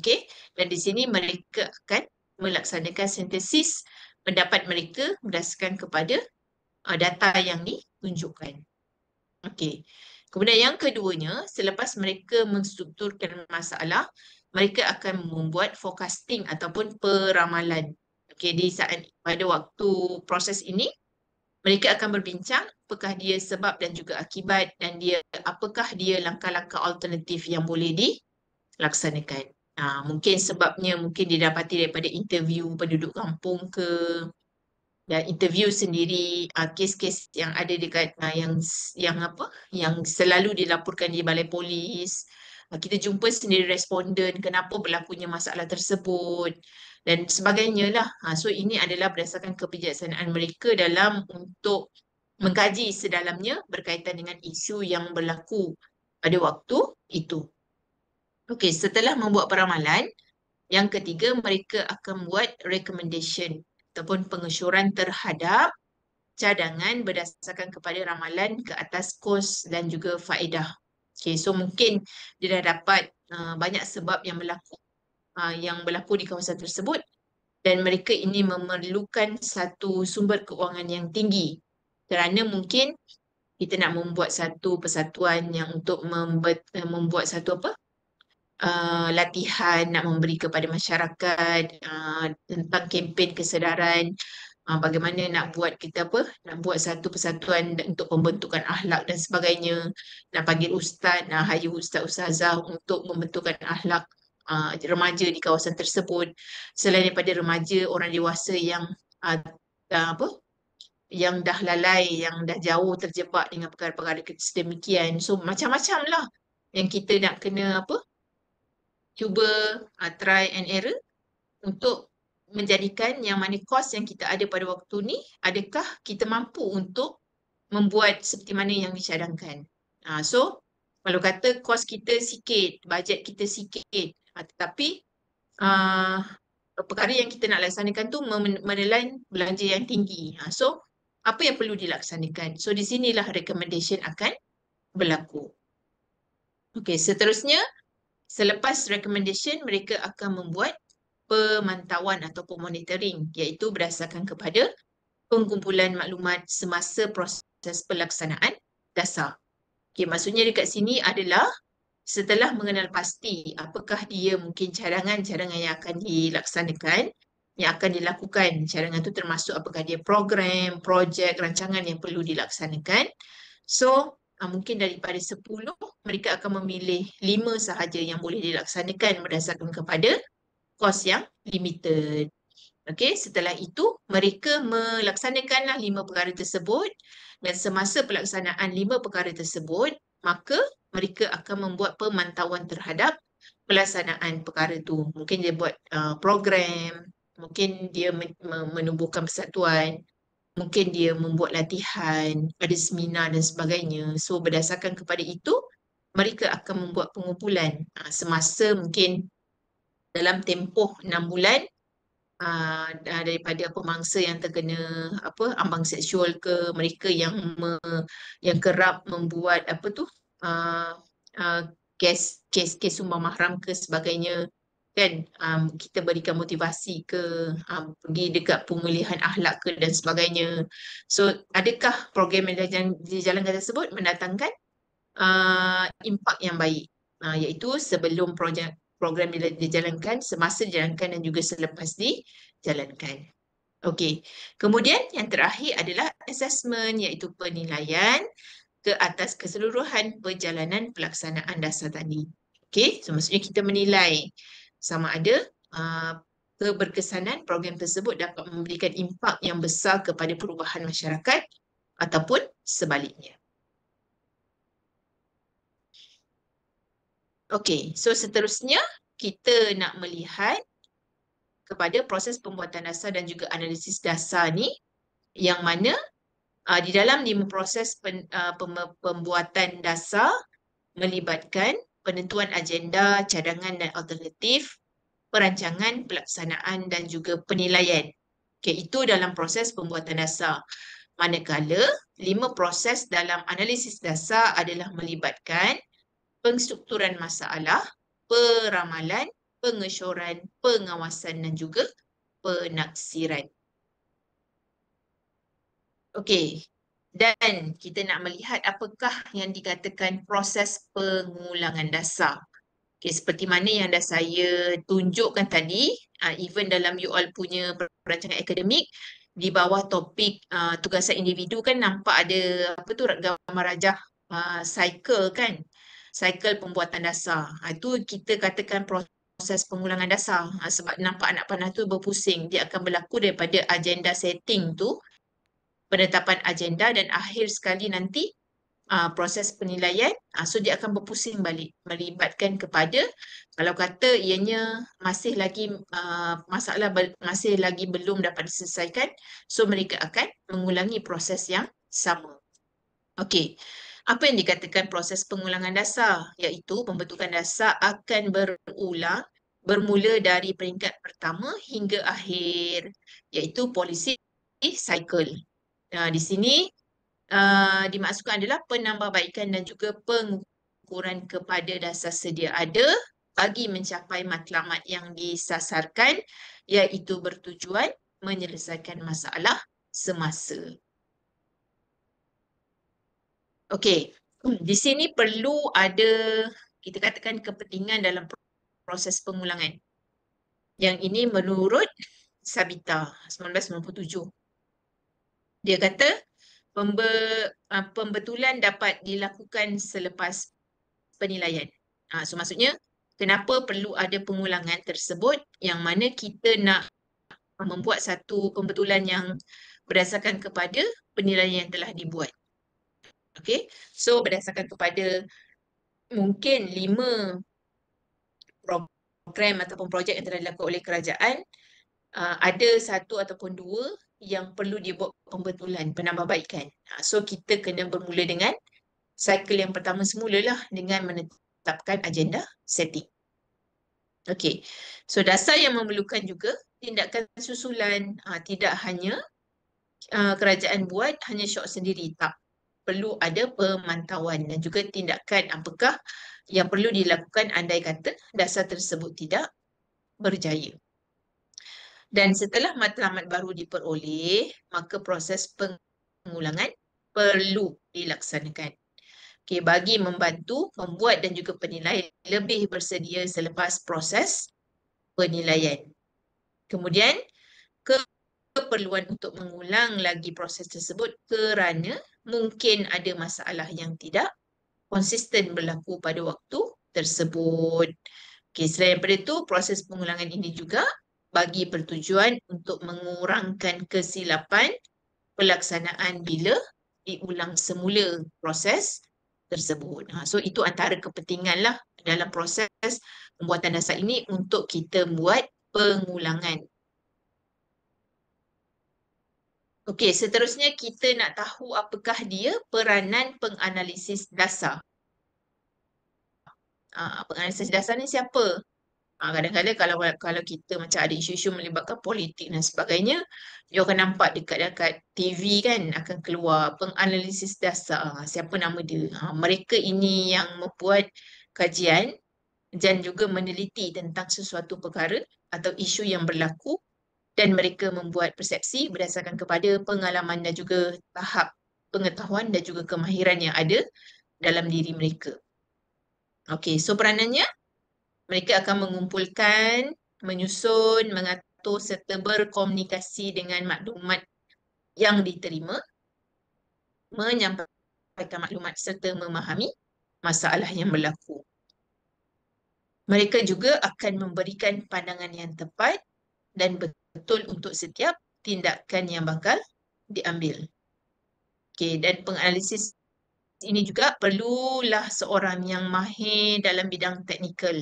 Okey, dan di sini mereka akan melaksanakan sintesis pendapat mereka berdasarkan kepada data yang ditunjukkan. Okey. Kemudian yang keduanya, selepas mereka menstrukturkan masalah, mereka akan membuat forecasting ataupun peramalan. Okey, pada waktu proses ini, mereka akan berbincang apakah dia sebab dan juga akibat dan apakah dia langkah-langkah alternatif yang boleh dilaksanakan. Mungkin sebabnya mungkin didapati daripada interview penduduk kampung ke, dan interview sendiri kes-kes yang ada dekat yang selalu dilaporkan di balai polis. Kita jumpa sendiri responden kenapa berlakunya masalah tersebut dan sebagainya lah. So ini adalah berdasarkan kebijaksanaan mereka dalam untuk mengkaji sedalamnya berkaitan dengan isu yang berlaku pada waktu itu. Okey, setelah membuat peramalan, yang ketiga mereka akan buat recommendation ataupun pengesyoran terhadap cadangan berdasarkan kepada ramalan ke atas kos dan juga faedah. Okay, so mungkin dia dah dapat banyak sebab yang berlaku di kawasan tersebut dan mereka ini memerlukan satu sumber keuangan yang tinggi kerana mungkin kita nak membuat satu persatuan yang untuk membuat satu latihan nak memberi kepada masyarakat tentang kempen kesedaran bagaimana nak buat nak buat satu persatuan untuk pembentukan akhlak dan sebagainya, nak panggil ustaz, nak hire ustazah untuk membentukkan akhlak remaja di kawasan tersebut. Selain daripada remaja, orang dewasa yang yang dah lalai, yang dah jauh terjebak dengan perkara-perkara sedemikian. So macam-macam lah yang kita nak kena cuba try and error untuk menjadikan yang mana kos yang kita ada pada waktu ni, adakah kita mampu untuk membuat seperti mana yang dicadangkan. So kalau kata kos kita sikit, bajet kita sikit, tetapi perkara yang kita nak laksanakan tu menelan belanja yang tinggi. So apa yang perlu dilaksanakan? So di sinilah recommendation akan berlaku. Okey, seterusnya selepas recommendation mereka akan membuat pemantauan ataupun monitoring, iaitu berdasarkan kepada pengumpulan maklumat semasa proses pelaksanaan dasar. Okey, maksudnya dekat sini adalah setelah mengenal pasti apakah dia mungkin cadangan-cadangan yang akan dilaksanakan, yang akan dilakukan. Cadangan itu termasuk apakah dia program, projek, rancangan yang perlu dilaksanakan. So, mungkin daripada 10, mereka akan memilih 5 sahaja yang boleh dilaksanakan berdasarkan kepada kos yang limited. Okey, setelah itu mereka melaksanakanlah 5 perkara tersebut dan semasa pelaksanaan 5 perkara tersebut, maka mereka akan membuat pemantauan terhadap pelaksanaan perkara itu. Mungkin dia buat program, mungkin dia menubuhkan persatuan, mungkin dia membuat latihan, ada seminar dan sebagainya. So berdasarkan kepada itu, mereka akan membuat pengumpulan semasa mungkin dalam tempoh 6 bulan daripada pemangsa yang terkena ambang seksual ke, mereka yang kerap membuat kes sumbang mahram ke sebagainya, kan, kita berikan motivasi ke, pergi dekat pemulihan akhlak ke dan sebagainya. So adakah program yang dijalankan tersebut mendatangkan impak yang baik, iaitu sebelum program dijalankan, semasa dijalankan dan juga selepas dijalankan. Okey, kemudian yang terakhir adalah assessment, iaitu penilaian ke atas keseluruhan perjalanan pelaksanaan dasar tadi. Okey, so maksudnya kita menilai sama ada keberkesanan program tersebut dapat memberikan impak yang besar kepada perubahan masyarakat ataupun sebaliknya. Okey, so seterusnya kita nak melihat kepada proses pembuatan dasar dan juga analisis dasar ni, yang mana di dalam 5 proses pembuatan dasar melibatkan penentuan agenda, cadangan dan alternatif, perancangan, pelaksanaan dan juga penilaian. Okey, itu dalam proses pembuatan dasar. Manakala 5 proses dalam analisis dasar adalah melibatkan penstrukturan masalah, peramalan, pengesyoran, pengawasan dan juga penaksiran. Okey, dan kita nak melihat apakah yang dikatakan proses pengulangan dasar. Okey, seperti mana yang dah saya tunjukkan tadi, even dalam you all punya perancangan akademik, di bawah topik tugasan individu kan nampak ada gambar rajah cycle kan, cycle pembuatan dasar. Itu kita katakan proses pengulangan dasar, sebab nampak anak panah tu berpusing. Dia akan berlaku daripada agenda setting tu, penetapan agenda, dan akhir sekali nanti proses penilaian. So dia akan berpusing balik, melibatkan kepada, kalau kata ianya masih lagi masalah masih lagi belum dapat diselesaikan, so mereka akan mengulangi proses yang sama. Okey, apa yang dikatakan proses pengulangan dasar? Iaitu pembentukan dasar akan berulang bermula dari peringkat pertama hingga akhir, iaitu policy cycle. Di sini dimaksudkan adalah penambahbaikan dan juga pengukuran kepada dasar sedia ada bagi mencapai matlamat yang disasarkan, iaitu bertujuan menyelesaikan masalah semasa. Okey, di sini perlu ada, kita katakan, kepentingan dalam proses pengulangan. Yang ini menurut Sabita 1997. Dia kata pembetulan dapat dilakukan selepas penilaian. So maksudnya kenapa perlu ada pengulangan tersebut, yang mana kita nak membuat satu pembetulan yang berdasarkan kepada penilaian yang telah dibuat. Okay, so berdasarkan kepada mungkin 5 program ataupun projek yang telah dilakukan oleh kerajaan, ada 1 ataupun 2 yang perlu dibuat pembetulan, penambahbaikan. So kita kena bermula dengan cycle yang pertama semulalah dengan menetapkan agenda setting. Okey, so dasar yang memerlukan juga tindakan susulan, tidak hanya kerajaan buat hanya syok sendiri, tak. Perlu ada pemantauan dan juga tindakan apakah yang perlu dilakukan andai kata dasar tersebut tidak berjaya. Dan setelah matlamat baru diperoleh, maka proses pengulangan perlu dilaksanakan. Okay, bagi membantu membuat dan juga penilai lebih bersedia selepas proses penilaian. Kemudian, keperluan untuk mengulang lagi proses tersebut kerana mungkin ada masalah yang tidak konsisten berlaku pada waktu tersebut. Okay, selain daripada itu, proses pengulangan ini juga bagi bertujuan untuk mengurangkan kesilapan pelaksanaan bila diulang semula proses tersebut. So itu antara kepentingan lah dalam proses pembuatan dasar ini untuk kita buat pengulangan. Okey, seterusnya kita nak tahu apakah dia peranan penganalisis dasar. Penganalisis dasar ni siapa? Kadang-kadang kalau kita macam ada isu-isu melibatkan politik dan sebagainya, dia akan nampak dekat TV kan, akan keluar penganalisis dasar. Siapa nama dia? Mereka ini yang membuat kajian dan juga meneliti tentang sesuatu perkara atau isu yang berlaku, dan mereka membuat persepsi berdasarkan kepada pengalaman dan juga tahap pengetahuan dan juga kemahiran yang ada dalam diri mereka. Okey, so peranannya, mereka akan mengumpulkan, menyusun, mengatur serta berkomunikasi dengan maklumat yang diterima, menyampaikan maklumat serta memahami masalah yang berlaku. Mereka juga akan memberikan pandangan yang tepat dan betul untuk setiap tindakan yang bakal diambil. Okey, dan penganalisis ini juga perlulah seorang yang mahir dalam bidang teknikal,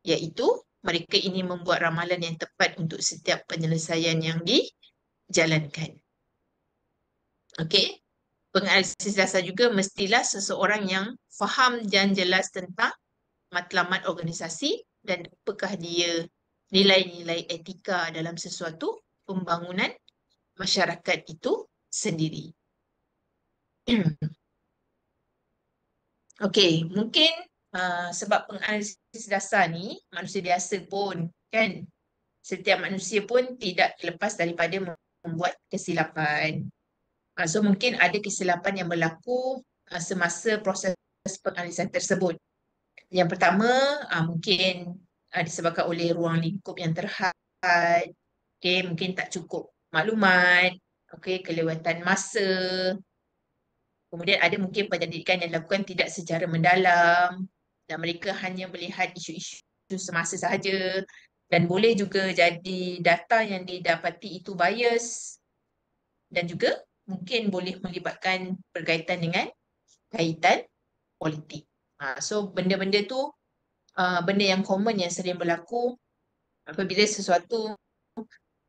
iaitu mereka ini membuat ramalan yang tepat untuk setiap penyelesaian yang dijalankan. Okey, penganalisis dasar juga mestilah seseorang yang faham dan jelas tentang matlamat organisasi dan apakah dia nilai-nilai etika dalam sesuatu pembangunan masyarakat itu sendiri. Okey, mungkin sebab penganalisis dasar ni manusia biasa pun kan, setiap manusia pun tidak terlepas daripada membuat kesilapan. So mungkin ada kesilapan yang berlaku semasa proses penganalisan tersebut. Yang pertama mungkin disebabkan oleh ruang lingkup yang terhad, okay, mungkin tak cukup maklumat, okay, kelewatan masa. Kemudian ada mungkin penyelidikan yang dilakukan tidak secara mendalam dan mereka hanya melihat isu-isu semasa sahaja, dan boleh juga jadi data yang didapati itu bias dan juga mungkin boleh melibatkan berkaitan dengan kaitan politik. So benda-benda tu benda yang common yang sering berlaku apabila sesuatu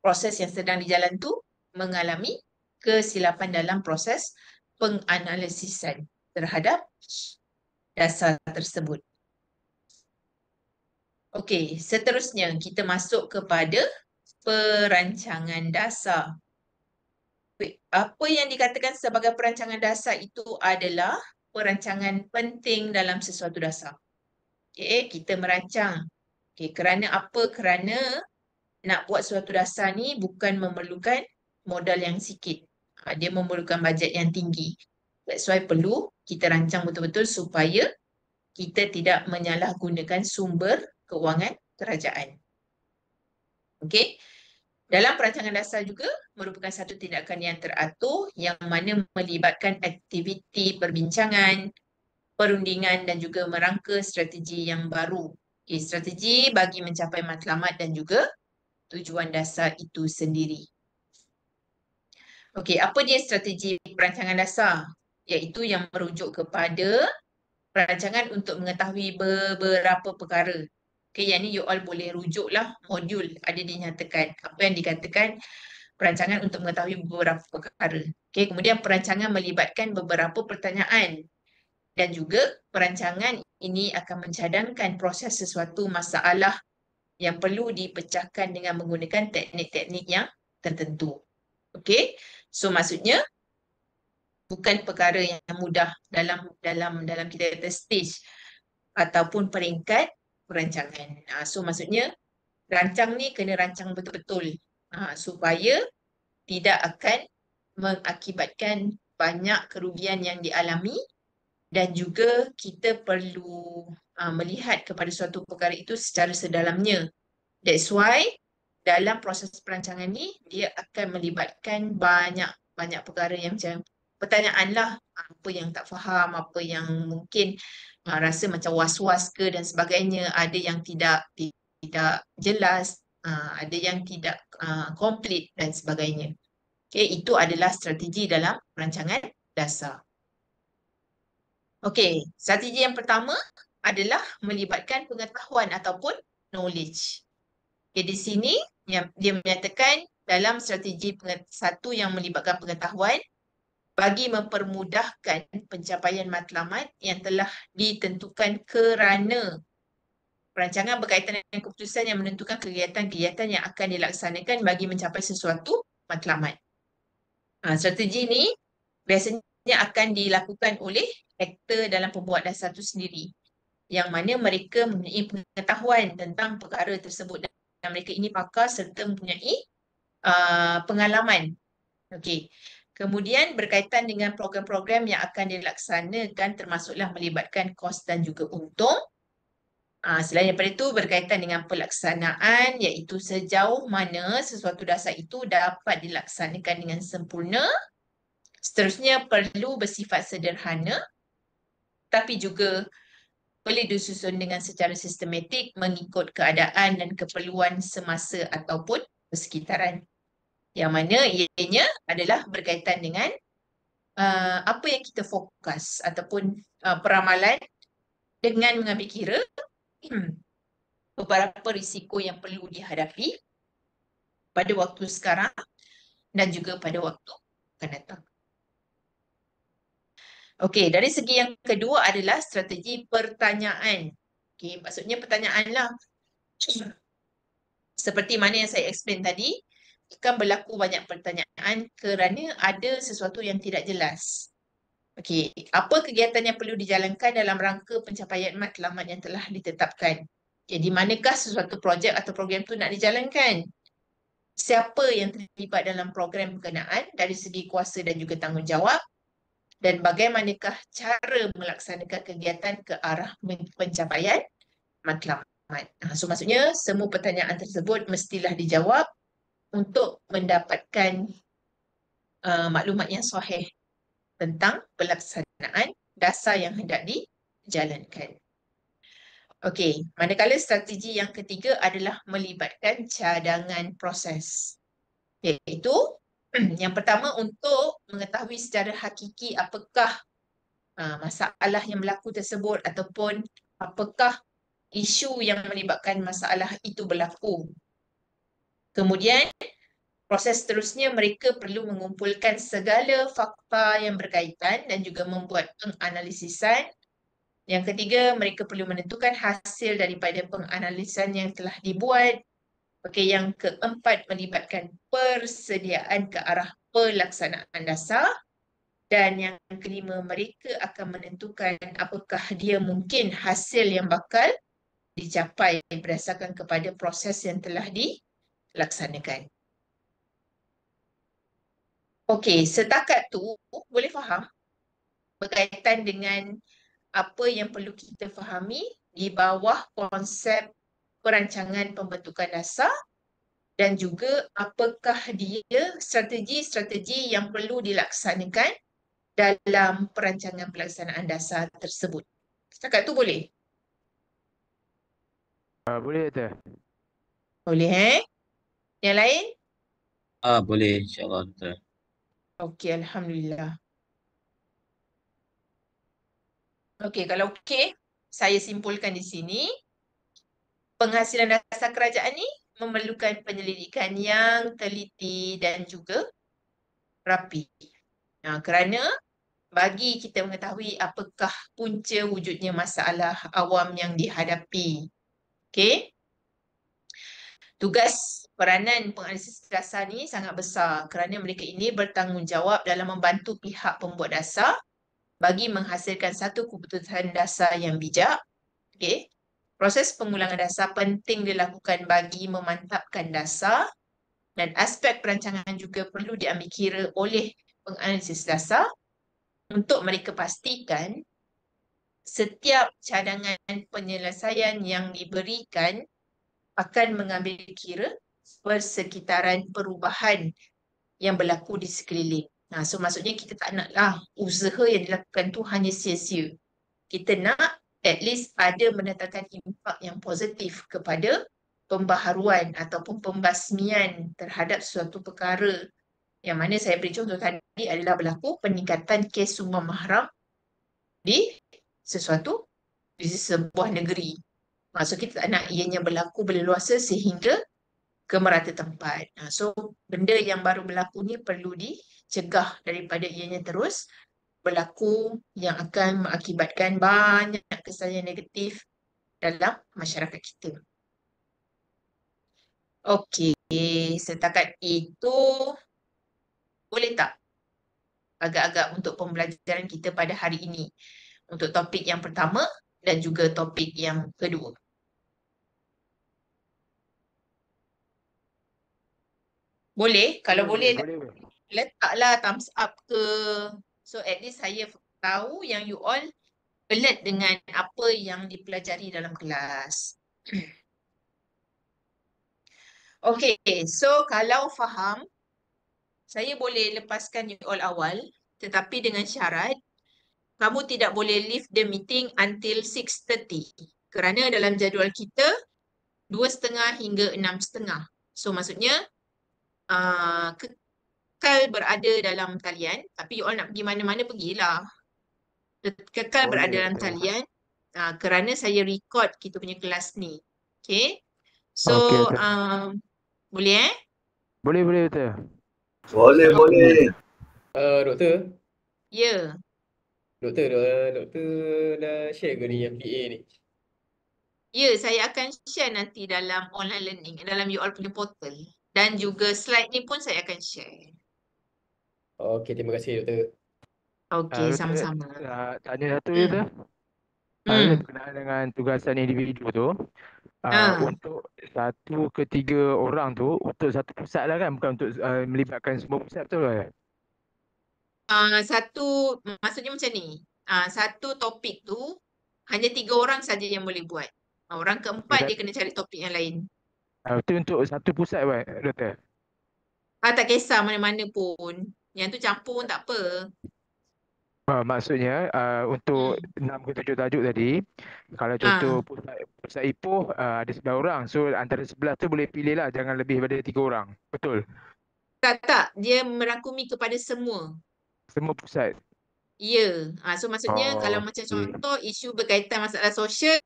proses yang sedang dijalan tu mengalami kesilapan dalam proses penganalisisan terhadap dasar tersebut. Okey, seterusnya kita masuk kepada perancangan dasar. Apa yang dikatakan sebagai perancangan dasar itu adalah perancangan penting dalam sesuatu dasar. Okay, kita merancang. Okay, kerana apa? Kerana nak buat suatu dasar ni bukan memerlukan modal yang sikit. Dia memerlukan bajet yang tinggi. That's why perlu kita rancang betul-betul supaya kita tidak menyalahgunakan sumber kewangan kerajaan. Okey. Dalam perancangan dasar juga merupakan satu tindakan yang teratur yang mana melibatkan aktiviti perbincangan, perundingan dan juga merangka strategi yang baru. Okay, strategi bagi mencapai matlamat dan juga tujuan dasar itu sendiri. Okey, apa dia strategi perancangan dasar? Iaitu yang merujuk kepada perancangan untuk mengetahui beberapa perkara. Okay, yang ni you all boleh rujuklah modul ada dinyatakan. Apa yang dikatakan perancangan untuk mengetahui beberapa perkara. Okay, kemudian perancangan melibatkan beberapa pertanyaan. Dan juga perancangan ini akan mencadangkan proses sesuatu masalah yang perlu dipecahkan dengan menggunakan teknik-teknik yang tertentu. Okay, so maksudnya bukan perkara yang mudah dalam kita kata stage ataupun peringkat perancangan. So maksudnya rancang ni kena rancang betul-betul supaya tidak akan mengakibatkan banyak kerugian yang dialami dan juga kita perlu melihat kepada suatu perkara itu secara sedalamnya. That's why dalam proses perancangan ni dia akan melibatkan banyak perkara yang macam pertanyaan lah, apa yang tak faham, apa yang mungkin rasa macam was-was ke dan sebagainya, ada yang tidak jelas, ada yang tidak komplit dan sebagainya. Okay, itu adalah strategi dalam perancangan dasar. Okey, strategi yang pertama adalah melibatkan pengetahuan ataupun knowledge. Okay, di sini dia menyatakan dalam strategi satu yang melibatkan pengetahuan bagi mempermudahkan pencapaian matlamat yang telah ditentukan kerana perancangan berkaitan dengan keputusan yang menentukan kegiatan-kegiatan yang akan dilaksanakan bagi mencapai sesuatu matlamat. Strategi ini biasanya akan dilakukan oleh aktor dalam pembuat dasar itu sendiri, yang mana mereka mempunyai pengetahuan tentang perkara tersebut dan mereka ini pakar serta mempunyai pengalaman. Okey. Kemudian berkaitan dengan program-program yang akan dilaksanakan termasuklah melibatkan kos dan juga untung. Selain daripada itu berkaitan dengan pelaksanaan iaitu sejauh mana sesuatu dasar itu dapat dilaksanakan dengan sempurna. Seterusnya perlu bersifat sederhana tapi juga boleh disusun dengan secara sistematik mengikut keadaan dan keperluan semasa ataupun persekitaran. Yang mana ianya adalah berkaitan dengan apa yang kita fokus ataupun peramalan dengan mengambil kira beberapa risiko yang perlu dihadapi pada waktu sekarang dan juga pada waktu akan datang. Okey, dari segi yang kedua adalah strategi pertanyaan. Okey, maksudnya pertanyaan lah. Seperti mana yang saya explain tadi, akan berlaku banyak pertanyaan kerana ada sesuatu yang tidak jelas. Okey, apa kegiatan yang perlu dijalankan dalam rangka pencapaian matlamat yang telah ditetapkan? Jadi, manakah sesuatu projek atau program tu nak dijalankan? Siapa yang terlibat dalam program berkenaan dari segi kuasa dan juga tanggungjawab? Dan bagaimanakah cara melaksanakan kegiatan ke arah pencapaian matlamat? So, maksudnya semua pertanyaan tersebut mestilah dijawab untuk mendapatkan maklumat yang sahih tentang pelaksanaan dasar yang hendak dijalankan. Okey, manakala strategi yang ketiga adalah melibatkan cadangan proses. Iaitu yang pertama untuk mengetahui secara hakiki apakah masalah yang berlaku tersebut ataupun apakah isu yang melibatkan masalah itu berlaku. Kemudian proses seterusnya mereka perlu mengumpulkan segala fakta yang berkaitan dan juga membuat penganalisisan Yang ketiga, mereka perlu menentukan hasil daripada penganalisan yang telah dibuat. Okey, yang keempat, melibatkan persediaan ke arah pelaksanaan dasar. Dan yang kelima, mereka akan menentukan apakah dia mungkin hasil yang bakal dicapai berdasarkan kepada proses yang telah dilaksanakan. Okey, setakat tu boleh faham berkaitan dengan apa yang perlu kita fahami di bawah konsep perancangan pembentukan dasar dan juga apakah dia strategi-strategi yang perlu dilaksanakan dalam perancangan pelaksanaan dasar tersebut. Setakat tu boleh? Boleh Doktor. Boleh Yang lain? Boleh insyaAllah Doktor. Okey, Alhamdulillah. Okey, kalau okey, saya simpulkan di sini. Penghasilan dasar kerajaan ni memerlukan penyelidikan yang teliti dan juga rapi. Kerana bagi kita mengetahui apakah punca wujudnya masalah awam yang dihadapi. Okey. Tugas peranan penganalisis dasar ni sangat besar kerana mereka ini bertanggungjawab dalam membantu pihak pembuat dasar bagi menghasilkan satu keputusan dasar yang bijak. Okey. Proses pengulangan dasar penting dilakukan bagi memantapkan dasar dan aspek perancangan juga perlu diambil kira oleh penganalisis dasar untuk mereka pastikan setiap cadangan penyelesaian yang diberikan akan mengambil kira persekitaran perubahan yang berlaku di sekeliling. So maksudnya kita tak naklah usaha yang dilakukan tu hanya sia-sia. Kita nak at least ada mendatangkan impak yang positif kepada pembaharuan ataupun pembasmian terhadap suatu perkara yang mana saya beri contoh tadi adalah berlaku peningkatan kes sumbang mahram di sebuah negeri. Maksud kita tak nak ianya berlaku berleluasa sehingga ke merata tempat. So benda yang baru berlaku ni perlu dicegah daripada ianya terus berlaku yang akan mengakibatkan banyak kesan yang negatif dalam masyarakat kita. Okey, setakat itu boleh tak agak-agak untuk pembelajaran kita pada hari ini untuk topik yang pertama dan juga topik yang kedua. Boleh? Kalau boleh, letaklah thumbs up ke. So at least saya tahu yang you all alert dengan apa yang dipelajari dalam kelas. Okay, so kalau faham, saya boleh lepaskan you all awal, tetapi dengan syarat, kamu tidak boleh leave the meeting until 6:30. Kerana dalam jadual kita, 2:30 hingga 6:30. So maksudnya, kekal berada dalam talian, tapi you all nak pergi mana-mana, pergilah. Kekal berada dalam talian, kerana saya record kita punya kelas ni. Okay? So, boleh Boleh Doktor. Boleh. Doktor, Ya. doktor dah share ke ni yang PA ni? Ya, saya akan share nanti dalam online learning, dalam you all punya portal. Dan juga slide ni pun saya akan share. Okey, terima kasih doktor. Okey, Doktor, sama-sama. tanya satu Doktor. Berkenaan dengan tugasan individu tu, untuk 1 ke 3 orang tu, untuk satu pusat lah kan, bukan untuk melibatkan semua pusat, betul tak? Maksudnya macam ni. Satu topik tu hanya 3 orang saja yang boleh buat. Orang keempat dia kena cari topik yang lain. Itu untuk satu pusat Doktor? Tak kisah mana-mana pun. Yang tu campur pun tak apa. Maksudnya untuk 6 ke 7 tajuk tadi, kalau contoh pusat Ipoh ada 11 orang. So antara 11 tu boleh pilih lah, jangan lebih daripada 3 orang. Betul? Tak. Dia merangkumi kepada semua. Semua pusat? Ya. So maksudnya kalau macam contoh isu berkaitan masalah sosial,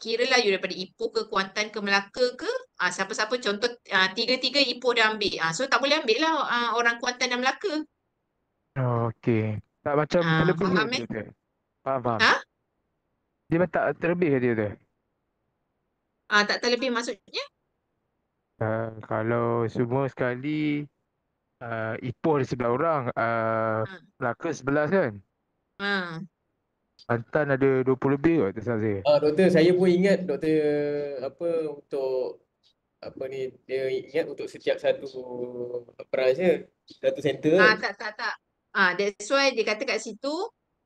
kiralah you daripada Ipoh ke Kuantan ke Melaka ke, siapa-siapa contoh 3-3 Ipoh dah ambil. So tak boleh ambil lah orang Kuantan dan Melaka. Okey. Tak macam terlebih faham Doktor? Faham. Dia memang tak terlebih ke dia tu? Tak terlebih maksudnya? Kalau semua sekali Ipoh ada 11 orang, Ha. Melaka 11 kan? Ha. Kelantan ada 20 lebih kot, tak salah saya. Doktor, saya pun ingat doktor apa untuk apa ni, dia ingat untuk setiap satu branch je, satu center kan. Tak. That's why dia kata kat situ,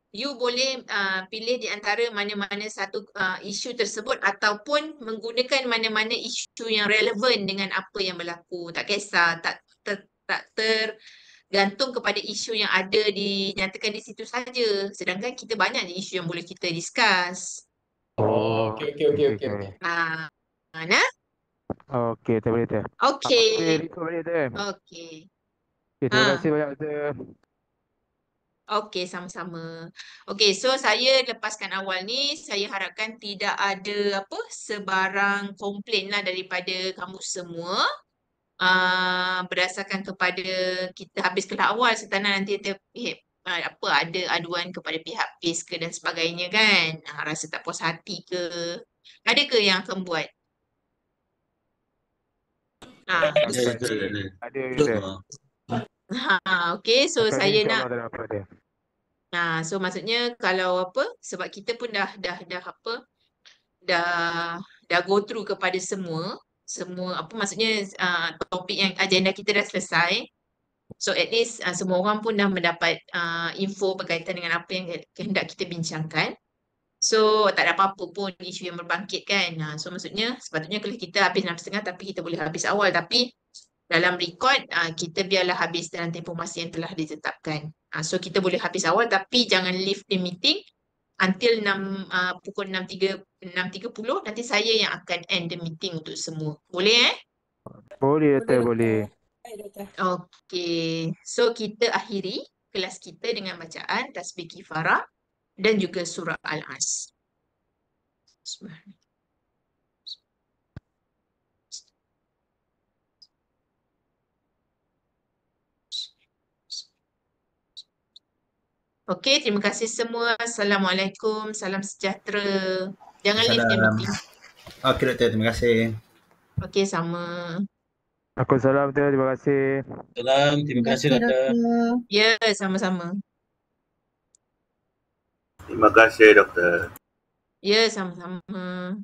you boleh pilih di antara mana-mana satu isu tersebut ataupun menggunakan mana-mana isu yang relevan dengan apa yang berlaku. Tak kisah, tak tergantung kepada isu yang ada dinyatakan di situ saja. Sedangkan kita banyak je isu yang boleh kita discuss. Okey. Nah? Okey, tak boleh tu. Okey. Boleh refer balik tu. Okey. Terima kasih banyak tu. Okey, sama-sama. Okey, so saya lepaskan awal ni, saya harapkan tidak ada sebarang komplain lah daripada kamu semua. Berdasarkan kepada kita habis kelas awal, serta nanti ada aduan kepada pihak PIS ke dan sebagainya kan. Rasa tak puas hati ke. Ada ke yang akan buat? Ada kita. Okey, so saya nak tak ada apa dia. so maksudnya kalau sebab kita pun dah go through kepada semua maksudnya topik yang agenda kita dah selesai. So at least semua orang pun dah mendapat info berkaitan dengan apa yang hendak kita bincangkan. So tak ada apa-apa pun isu yang berbangkit kan. So maksudnya sepatutnya kalau kita habis 6.30 tapi kita boleh habis awal, tapi dalam record kita biarlah habis dalam tempoh masa yang telah ditetapkan. So kita boleh habis awal tapi jangan leave the meeting until pukul 6.30 nanti saya yang akan end the meeting untuk semua. Boleh Boleh doktor, boleh. Okey. So kita akhiri kelas kita dengan bacaan tasbih kifarah dan juga surah Al-As. Okey, terima kasih semua. Assalamualaikum, salam sejahtera. Jangan leave the meeting. Okey doktor, terima kasih. Okey, sama. Waalaikumsalam doktor, terima kasih. Salam, terima kasih doktor. Ya, sama-sama. Terima kasih doktor. Ya, sama-sama.